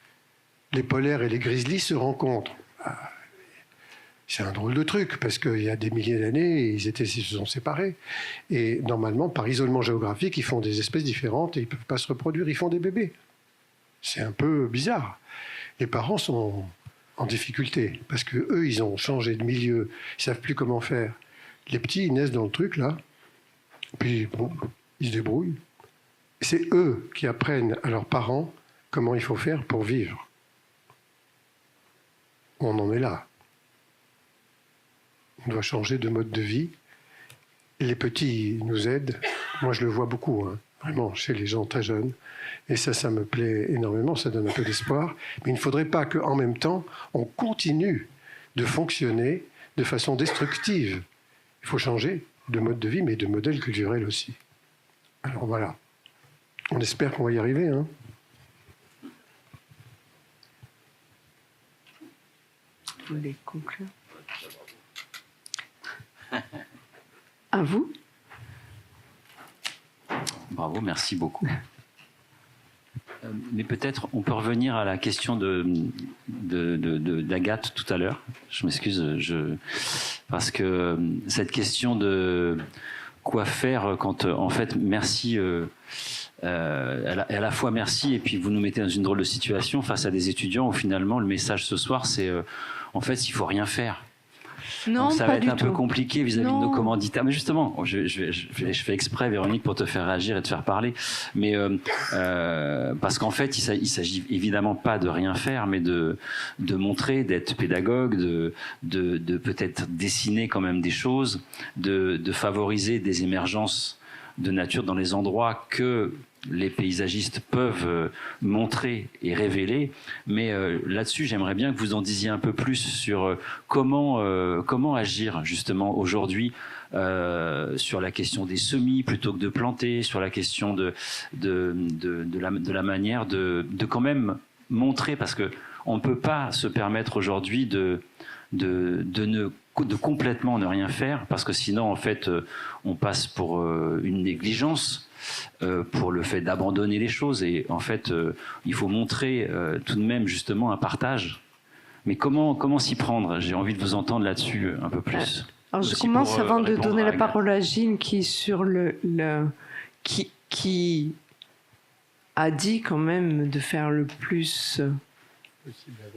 les polaires et les grizzlies se rencontrent. Ah, c'est un drôle de truc, parce qu'il y a des milliers d'années, ils se sont séparés. Et normalement, par isolement géographique, ils font des espèces différentes et ils ne peuvent pas se reproduire, ils font des bébés. C'est un peu bizarre. Les parents sont en difficulté, parce qu'eux, ils ont changé de milieu, ils ne savent plus comment faire. Les petits, ils naissent dans le truc, là, puis bon, ils se débrouillent. C'est eux qui apprennent à leurs parents comment il faut faire pour vivre. On en est là. On doit changer de mode de vie. Les petits nous aident. Moi, je le vois beaucoup, hein, vraiment, chez les gens très jeunes. Et ça me plaît énormément, ça donne un peu d'espoir. Mais il ne faudrait pas qu'en même temps, on continue de fonctionner de façon destructive. Il faut changer de mode de vie, mais de modèle culturel aussi. Alors voilà, on espère qu'on va y arriver. Hein. Vous voulez conclure? À vous. Bravo, merci beaucoup. Mais peut-être on peut revenir à la question d'Agathe tout à l'heure. Je m'excuse, parce que cette question de quoi faire quand, en fait, merci, à la fois merci, et puis vous nous mettez dans une drôle de situation face à des étudiants où finalement le message ce soir c'est en fait il faut rien faire. Non, donc ça pas va être du un peu tout. compliqué vis-à-vis de nos commanditaires. Mais justement, je fais exprès, Véronique, pour te faire réagir et te faire parler. Mais parce qu'en fait, il s'agit évidemment pas de rien faire, mais de montrer, d'être pédagogue, de peut-être dessiner quand même des choses, de favoriser des émergences de nature dans les endroits que les paysagistes peuvent montrer et révéler, mais là-dessus, j'aimerais bien que vous en disiez un peu plus sur comment agir justement aujourd'hui sur la question des semis plutôt que de planter, sur la question de la manière de quand même montrer, parce que on ne peut pas se permettre aujourd'hui de complètement ne rien faire, parce que sinon en fait on passe pour une négligence, pour le fait d'abandonner les choses, et en fait il faut montrer tout de même justement un partage. Mais comment s'y prendre? J'ai envie de vous entendre là-dessus un peu plus. Alors je Aussi commence pour, avant de répondre donner à la Agathe. parole à Gilles qui sur qui a dit quand même de faire le plus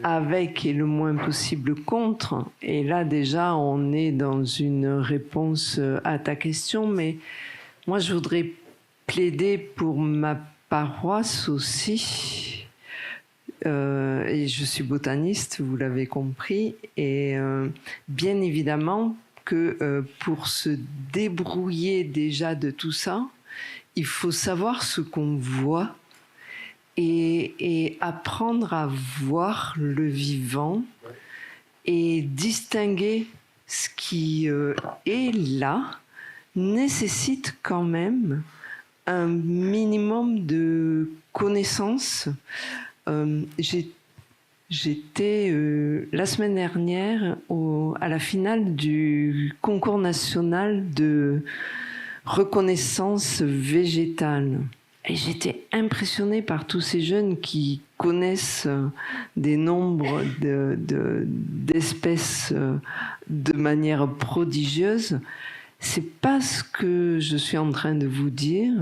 avec et le moins possible contre. Et là déjà on est dans une réponse à ta question, mais moi je voudrais plaider pour ma paroisse aussi. Et je suis botaniste, vous l'avez compris, et bien évidemment que pour se débrouiller déjà de tout ça, il faut savoir ce qu'on voit et apprendre à voir le vivant et distinguer ce qui est là nécessite quand même un minimum de connaissances. J'étais la semaine dernière à la finale du concours national de reconnaissance végétale. Et j'étais impressionnée par tous ces jeunes qui connaissent des nombres d'espèces de manière prodigieuse. C'est pas ce que je suis en train de vous dire,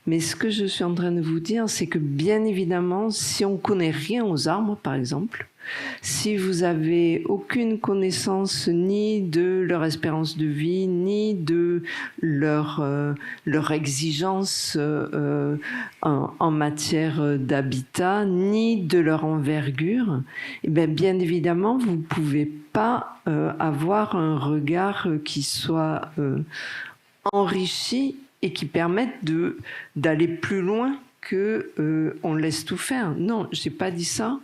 mais ce que je suis en train de vous dire, c'est que bien évidemment, si on connaît rien aux arbres, par exemple, si vous avez aucune connaissance ni de leur espérance de vie, ni de leur exigence en matière d'habitat, ni de leur envergure, et bien évidemment, vous ne pouvez pas avoir un regard qui soit enrichi et qui permette d'aller plus loin que on laisse tout faire. Non, j'ai pas dit ça,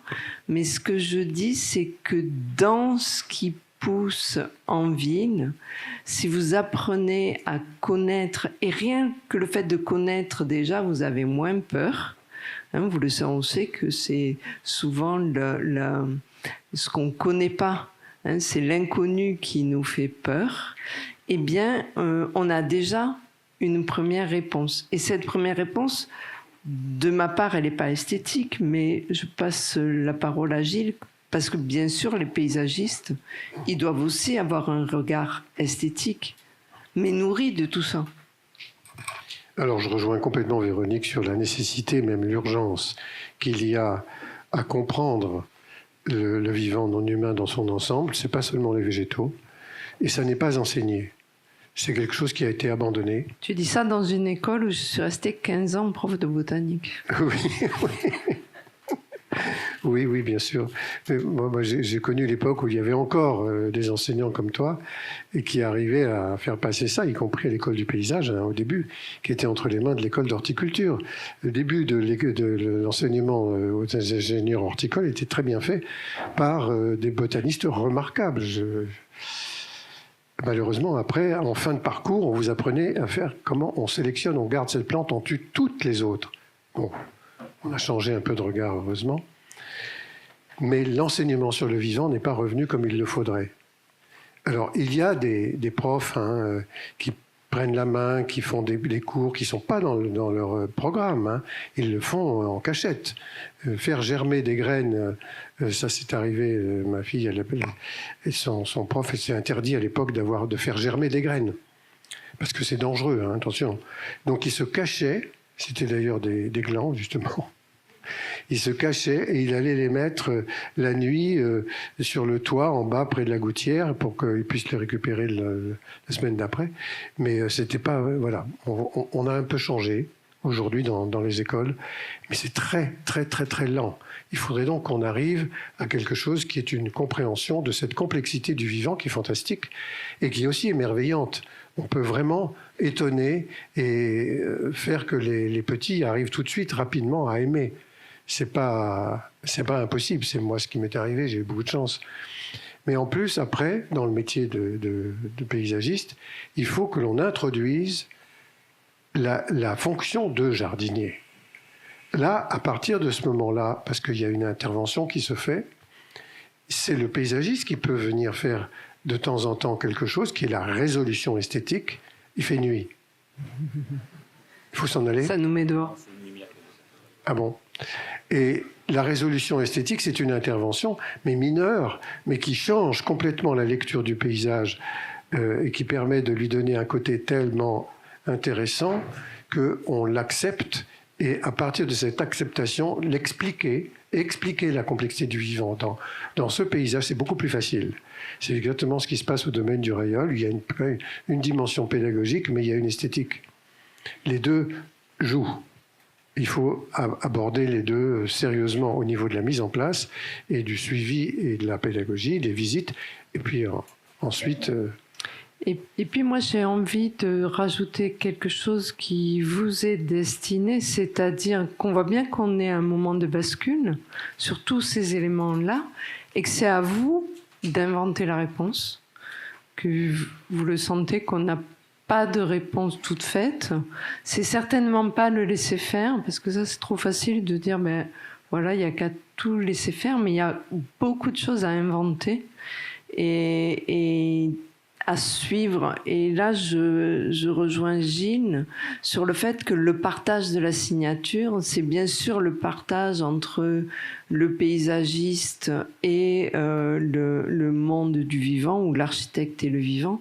mais ce que je dis, c'est que dans ce qui pousse en ville, si vous apprenez à connaître, et rien que le fait de connaître déjà, vous avez moins peur. Hein, vous le savez, on sait que c'est souvent ce qu'on connaît pas. Hein, c'est l'inconnu qui nous fait peur. Eh bien, on a déjà une première réponse. Et cette première réponse, de ma part, elle n'est pas esthétique, mais je passe la parole à Gilles, parce que bien sûr, les paysagistes, ils doivent aussi avoir un regard esthétique, mais nourri de tout ça. Alors, je rejoins complètement Véronique sur la nécessité, même l'urgence, qu'il y a à comprendre le vivant non humain dans son ensemble. Ce n'est pas seulement les végétaux, et ça n'est pas enseigné. C'est quelque chose qui a été abandonné. Tu dis ça dans une école où je suis restée 15 ans prof de botanique. Oui, bien sûr. Mais moi j'ai connu l'époque où il y avait encore des enseignants comme toi et qui arrivaient à faire passer ça, y compris à l'école du paysage, hein, au début, qui était entre les mains de l'école d'horticulture. Le début de l'enseignement aux ingénieurs horticoles était très bien fait par des botanistes remarquables. malheureusement, après, en fin de parcours, on vous apprenait à faire comment on sélectionne, on garde cette plante, on tue toutes les autres. Bon, on a changé un peu de regard, heureusement. Mais l'enseignement sur le vivant n'est pas revenu comme il le faudrait. Alors, il y a des profs qui prennent la main, qui font des cours qui ne sont pas dans leur programme. Hein. Ils le font en cachette. Faire germer des graines, ça c'est arrivé, ma fille, son prof s'est interdit à l'époque de faire germer des graines. Parce que c'est dangereux, hein, attention. Donc il se cachait, c'était d'ailleurs des glands justement, il se cachait et il allait les mettre la nuit sur le toit en bas près de la gouttière pour qu'il puisse les récupérer la semaine d'après. Mais c'était pas... voilà, on a un peu changé aujourd'hui dans les écoles, mais c'est très, très, très, très lent. Il faudrait donc qu'on arrive à quelque chose qui est une compréhension de cette complexité du vivant qui est fantastique et qui est aussi émerveillante. On peut vraiment étonner et faire que les petits arrivent tout de suite, rapidement, à aimer. C'est pas impossible, c'est moi ce qui m'est arrivé, j'ai eu beaucoup de chance. Mais en plus, après, dans le métier de paysagiste, il faut que l'on introduise la fonction de jardinier. Là, à partir de ce moment-là, parce qu'il y a une intervention qui se fait, c'est le paysagiste qui peut venir faire de temps en temps quelque chose qui est la résolution esthétique. Il fait nuit. Il faut s'en aller. Ça nous met dehors. Ah bon? Et la résolution esthétique, c'est une intervention, mais mineure, mais qui change complètement la lecture du paysage et qui permet de lui donner un côté tellement intéressant qu'on l'accepte et à partir de cette acceptation, expliquer la complexité du vivant. Dans ce paysage, c'est beaucoup plus facile. C'est exactement ce qui se passe au domaine du Rayol. Il y a une dimension pédagogique, mais il y a une esthétique. Les deux jouent. Il faut aborder les deux sérieusement au niveau de la mise en place et du suivi et de la pédagogie, des visites, et puis ensuite... Et puis moi j'ai envie de rajouter quelque chose qui vous est destiné, c'est-à-dire qu'on voit bien qu'on est à un moment de bascule sur tous ces éléments-là et que c'est à vous d'inventer la réponse, que vous le sentez qu'on n'a pas de réponse toute faite. C'est certainement pas le laisser faire, parce que ça c'est trop facile de dire ben voilà, il n'y a qu'à tout laisser faire, mais il y a beaucoup de choses à inventer et à suivre. Et là, je rejoins Gilles sur le fait que le partage de la signature, c'est bien sûr le partage entre le paysagiste et le monde du vivant, ou l'architecte et le vivant,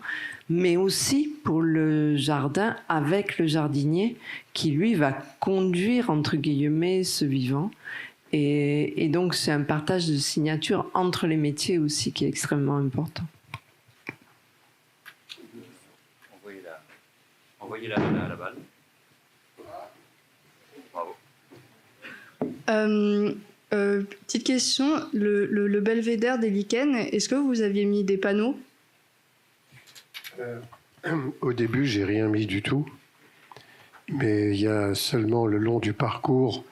mais aussi pour le jardin avec le jardinier qui, lui, va conduire, entre guillemets, ce vivant. Et donc, c'est un partage de signature entre les métiers aussi qui est extrêmement important. Envoyez la balle. Bravo. Petite question, le belvédère des lichens, est-ce que vous aviez mis des panneaux? Au début, j'ai rien mis du tout, mais il y a seulement le long du parcours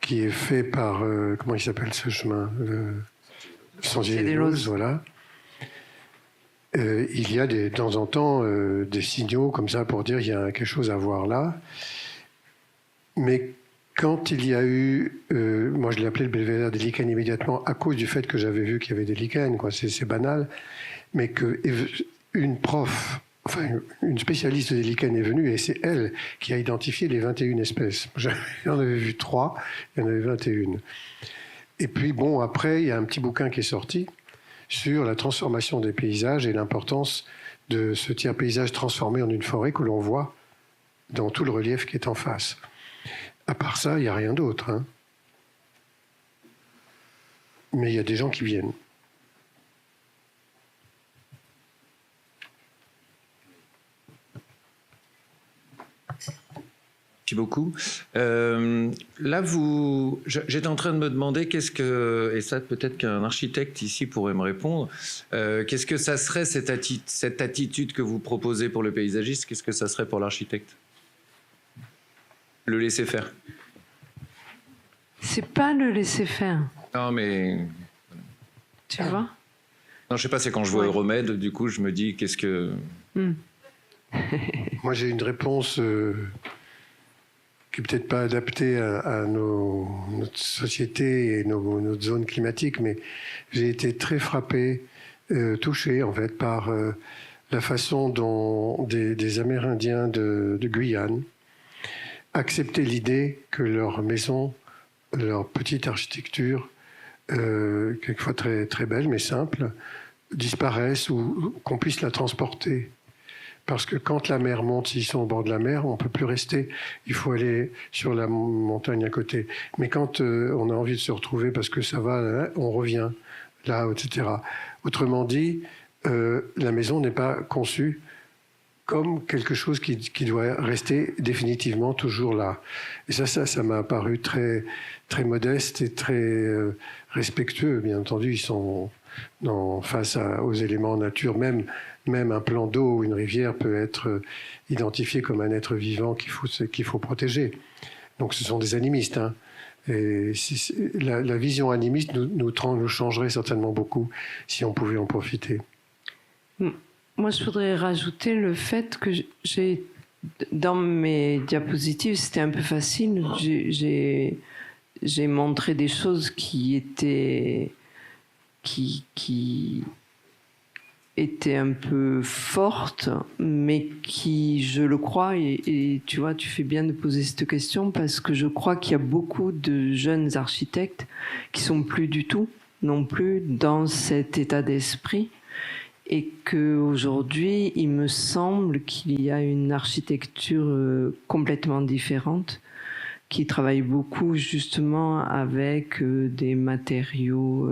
qui est fait par comment il s'appelle ce chemin, le Sentier des Roses, voilà. Il y a de temps en temps des signaux comme ça pour dire il y a quelque chose à voir là. Mais quand il y a eu... moi, je l'ai appelé le belvédère des lichens immédiatement à cause du fait que j'avais vu qu'il y avait des lichens, quoi. C'est banal. Mais qu'une prof, enfin une spécialiste des lichens est venue et c'est elle qui a identifié les 21 espèces. J'en avais vu 3, il y en avait 21. Et puis, bon, après, il y a un petit bouquin qui est sorti sur la transformation des paysages et l'importance de ce tiers paysage transformé en une forêt que l'on voit dans tout le relief qui est en face. À part ça, il n'y a rien d'autre. Hein. Mais il y a des gens qui viennent. Merci beaucoup. Là, j'étais en train de me demander qu'est-ce que, et ça peut-être qu'un architecte ici pourrait me répondre, qu'est-ce que ça serait cette attitude que vous proposez pour le paysagiste, qu'est-ce que ça serait pour l'architecte? Le laisser faire. C'est pas le laisser faire. Non, mais... Tu vois? Non, je sais pas, c'est quand je vois Euromède, du coup, je me dis, qu'est-ce que... Moi, j'ai une réponse qui n'est peut-être pas adaptée à notre société et notre zone climatique, mais j'ai été très frappé, touché, en fait, par la façon dont des Amérindiens de Guyane acceptaient l'idée que leur maison, leur petite architecture, quelquefois très, très belle, mais simple, disparaissent ou qu'on puisse la transporter. Parce que quand la mer monte, s'ils sont au bord de la mer, on ne peut plus rester. Il faut aller sur la montagne à côté. Mais quand on a envie de se retrouver parce que ça va, on revient là, etc. Autrement dit, la maison n'est pas conçue comme quelque chose qui doit rester définitivement toujours là. Et ça m'a paru très, très modeste et très respectueux. Bien entendu, ils sont face aux éléments nature. Même un plan d'eau ou une rivière peut être identifié comme un être vivant qu'il faut protéger. Donc ce sont des animistes. Hein. Et la vision animiste nous changerait certainement beaucoup si on pouvait en profiter. Moi, je voudrais rajouter le fait que dans mes diapositives, c'était un peu facile. J'ai montré des choses qui étaient un peu fortes, mais qui, je le crois, et tu vois, tu fais bien de poser cette question, parce que je crois qu'il y a beaucoup de jeunes architectes qui sont plus du tout, non plus, dans cet état d'esprit. Et qu'aujourd'hui, il me semble qu'il y a une architecture complètement différente, qui travaille beaucoup justement avec des matériaux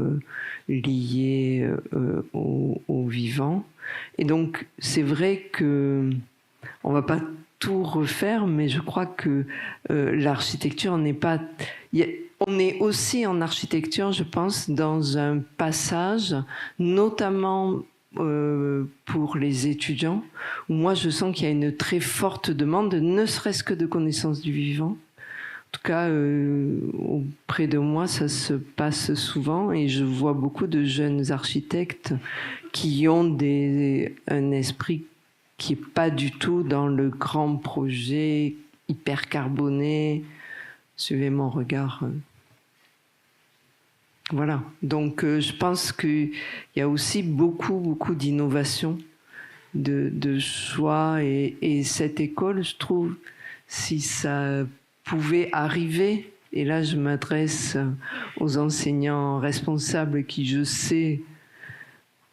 liés au vivant. Et donc, c'est vrai que on va pas tout refaire, mais je crois que l'architecture n'est pas... On est aussi en architecture, je pense, dans un passage, notamment pour les étudiants, où moi je sens qu'il y a une très forte demande, ne serait-ce que de connaissance du vivant. En tout cas, auprès de moi, ça se passe souvent, et je vois beaucoup de jeunes architectes qui ont un esprit qui n'est pas du tout dans le grand projet hyper carboné. Suivez mon regard. Voilà, donc je pense qu'il y a aussi beaucoup d'innovation, de choix, et cette école, je trouve, si ça pouvait arriver, et là je m'adresse aux enseignants responsables qui, je sais,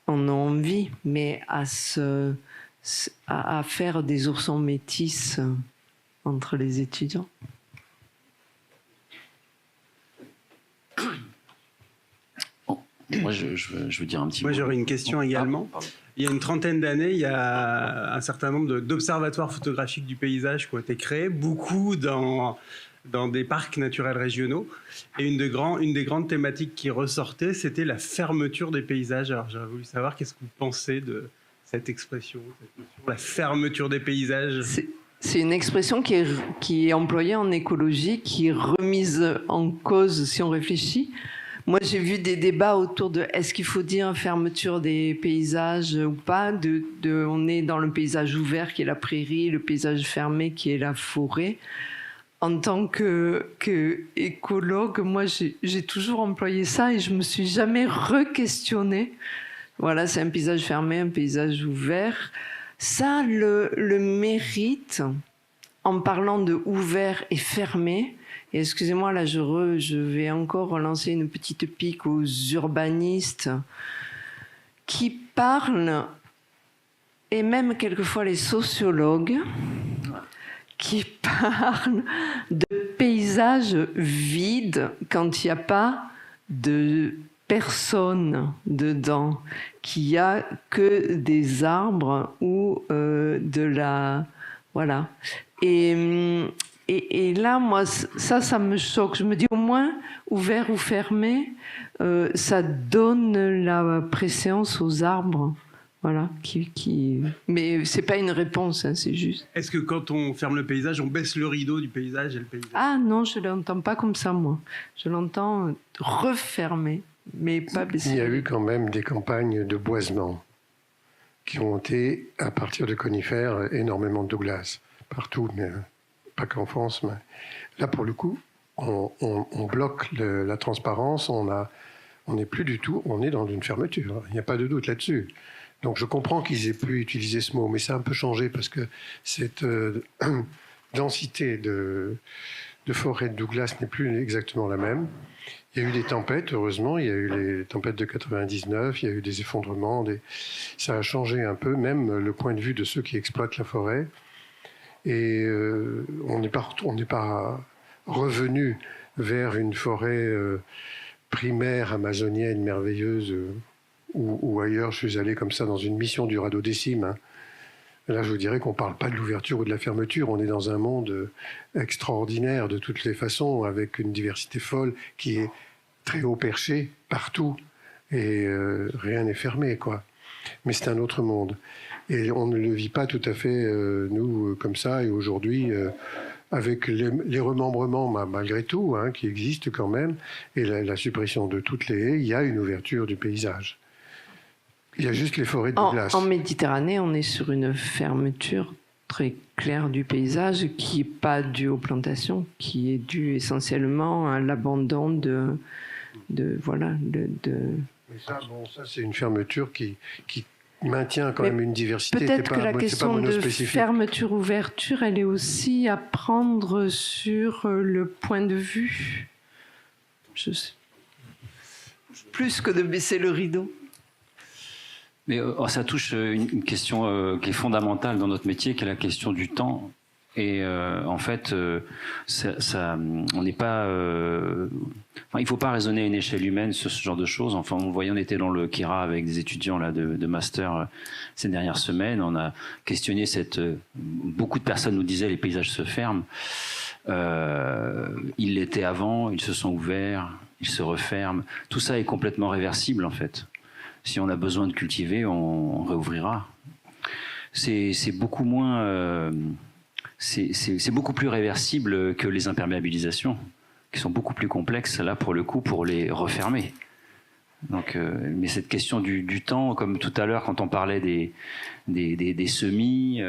en ont envie, mais à faire des oursons métis entre les étudiants. Moi, je veux dire un petit mot. Moi, j'aurais une question également. Il y a une trentaine d'années, il y a un certain nombre d'observatoires photographiques du paysage qui ont été créés, beaucoup dans des parcs naturels régionaux. Et une des grandes thématiques qui ressortait, c'était la fermeture des paysages. Alors, j'aurais voulu savoir qu'est-ce que vous pensez de cette expression, la fermeture des paysages. C'est une expression qui est employée en écologie, qui est remise en cause si on réfléchit. Moi, j'ai vu des débats autour de est-ce qu'il faut dire fermeture des paysages ou pas. On est dans le paysage ouvert qui est la prairie, le paysage fermé qui est la forêt. En tant qu'écologue, moi, j'ai toujours employé ça et je me suis jamais re-questionnée. Voilà, c'est un paysage fermé, un paysage ouvert. Ça le mérite, en parlant de ouvert et fermé. Et excusez-moi, là, je vais encore relancer une petite pique aux urbanistes qui parlent, et même quelquefois les sociologues, qui parlent de paysages vides quand il n'y a pas de personnes dedans, qu'il n'y a que des arbres ou de la... Voilà. Et là, moi, ça me choque. Je me dis, au moins, ouvert ou fermé, ça donne la préséance aux arbres. Voilà. Mais c'est pas une réponse, hein, c'est juste. Est-ce que quand on ferme le paysage, on baisse le rideau du paysage et le paysage? Ah non, je l'entends pas comme ça, moi. Je l'entends refermer. mais pas baisser. Il y a eu quand même des campagnes de boisement qui ont été, à partir de conifères, énormément de Douglas, partout, mais pas qu'en France. Mais là, pour le coup, on bloque la transparence, on n'est plus du tout, on est dans une fermeture. Il n'y a pas de doute là-dessus. Donc je comprends qu'ils aient pu utiliser ce mot, mais ça a un peu changé parce que cette densité de forêt de Douglas n'est plus exactement la même. Il y a eu des tempêtes, heureusement, il y a eu les tempêtes de 99, il y a eu des effondrements, ça a changé un peu, même le point de vue de ceux qui exploitent la forêt. Et on n'est pas revenu vers une forêt primaire amazonienne merveilleuse ou ailleurs. Je suis allé comme ça dans une mission du radeau Décime. Hein. Là, je vous dirais qu'on ne parle pas de l'ouverture ou de la fermeture. On est dans un monde extraordinaire de toutes les façons, avec une diversité folle qui est très haut perché partout. Et rien n'est fermé, quoi. Mais c'est un autre monde. Et on ne le vit pas tout à fait, nous, comme ça. Et aujourd'hui, avec les remembrements, malgré tout, hein, qui existent quand même, et la suppression de toutes les haies, il y a une ouverture du paysage. Il y a juste les forêts de glace. En Méditerranée, on est sur une fermeture très claire du paysage qui n'est pas due aux plantations, qui est due essentiellement à l'abandon voilà. Mais ça, c'est une fermeture qui maintient quand même une diversité. Peut-être que la question de fermeture-ouverture, elle est aussi à prendre sur le point de vue. Je sais. Plus que de baisser le rideau. Mais ça touche une question qui est fondamentale dans notre métier, qui est la question du temps. Et en fait, on n'est pas. Il ne faut pas raisonner à une échelle humaine sur ce genre de choses. Enfin, on était dans le Kira avec des étudiants là de master ces dernières semaines. On a questionné beaucoup de personnes nous disaient les paysages se ferment. Ils l'étaient avant, ils se sont ouverts, ils se referment. Tout ça est complètement réversible en fait. Si on a besoin de cultiver, on réouvrira. C'est beaucoup moins, c'est beaucoup plus réversible que les imperméabilisations, qui sont beaucoup plus complexes là pour le coup pour les refermer. Donc, mais cette question du temps, comme tout à l'heure quand on parlait des semis,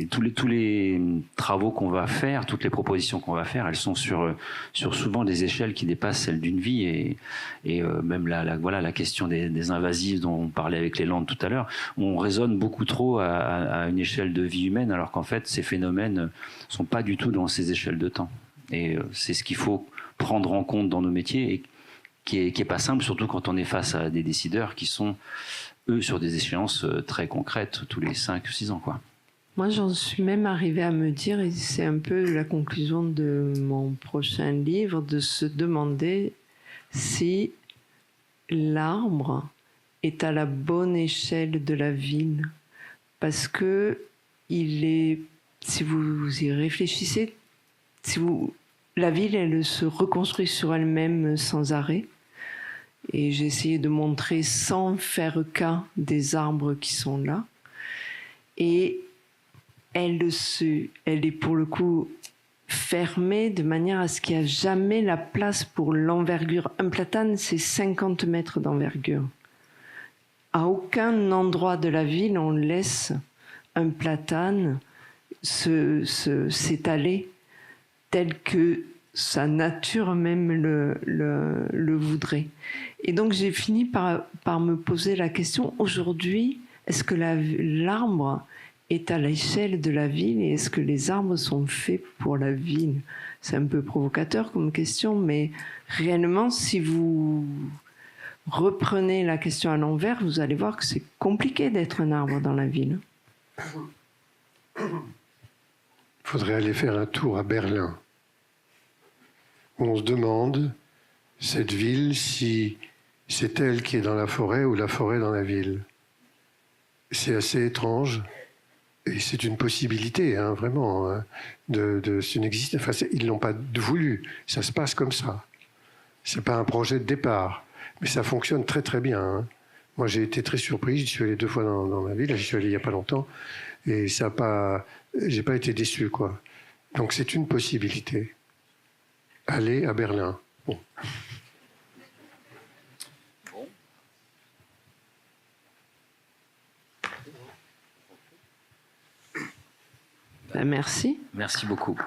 tous les travaux qu'on va faire, toutes les propositions qu'on va faire, elles sont sur souvent des échelles qui dépassent celles d'une vie et même la question des invasives dont on parlait avec les Landes tout à l'heure, on raisonne beaucoup trop à une échelle de vie humaine alors qu'en fait ces phénomènes sont pas du tout dans ces échelles de temps. Et c'est ce qu'il faut prendre en compte dans nos métiers et qui est pas simple, surtout quand on est face à des décideurs qui sont, eux, sur des échéances très concrètes, tous les 5 ou 6 ans, quoi. Moi, j'en suis même arrivée à me dire, et c'est un peu la conclusion de mon prochain livre, de se demander si l'arbre est à la bonne échelle de la ville. Parce que si vous y réfléchissez, la ville, elle se reconstruit sur elle-même sans arrêt. Et j'ai essayé de montrer sans faire cas des arbres qui sont là. Et elle est pour le coup fermée de manière à ce qu'il n'y a jamais la place pour l'envergure. Un platane, c'est 50 mètres d'envergure. À aucun endroit de la ville, on laisse un platane s'étaler tel que sa nature même le voudrait. Et donc j'ai fini par me poser la question, aujourd'hui, est-ce que l'arbre est à l'échelle de la ville et est-ce que les arbres sont faits pour la ville? C'est un peu provocateur comme question, mais réellement, si vous reprenez la question à l'envers, vous allez voir que c'est compliqué d'être un arbre dans la ville. Il faudrait aller faire un tour à Berlin. On se demande, cette ville, si c'est elle qui est dans la forêt ou la forêt dans la ville. C'est assez étrange. Et c'est une possibilité, hein, vraiment. Hein, c'est une existence. Enfin, ils ne l'ont pas voulu. Ça se passe comme ça. Ce n'est pas un projet de départ. Mais ça fonctionne très très bien. Hein. Moi, j'ai été très surpris. J'y suis allé 2 fois dans ma ville. J'y suis allé il n'y a pas longtemps. Et ça n'a pas... j'ai pas été déçu, quoi. Donc c'est une possibilité. Aller à Berlin. Bon. Merci. Merci beaucoup.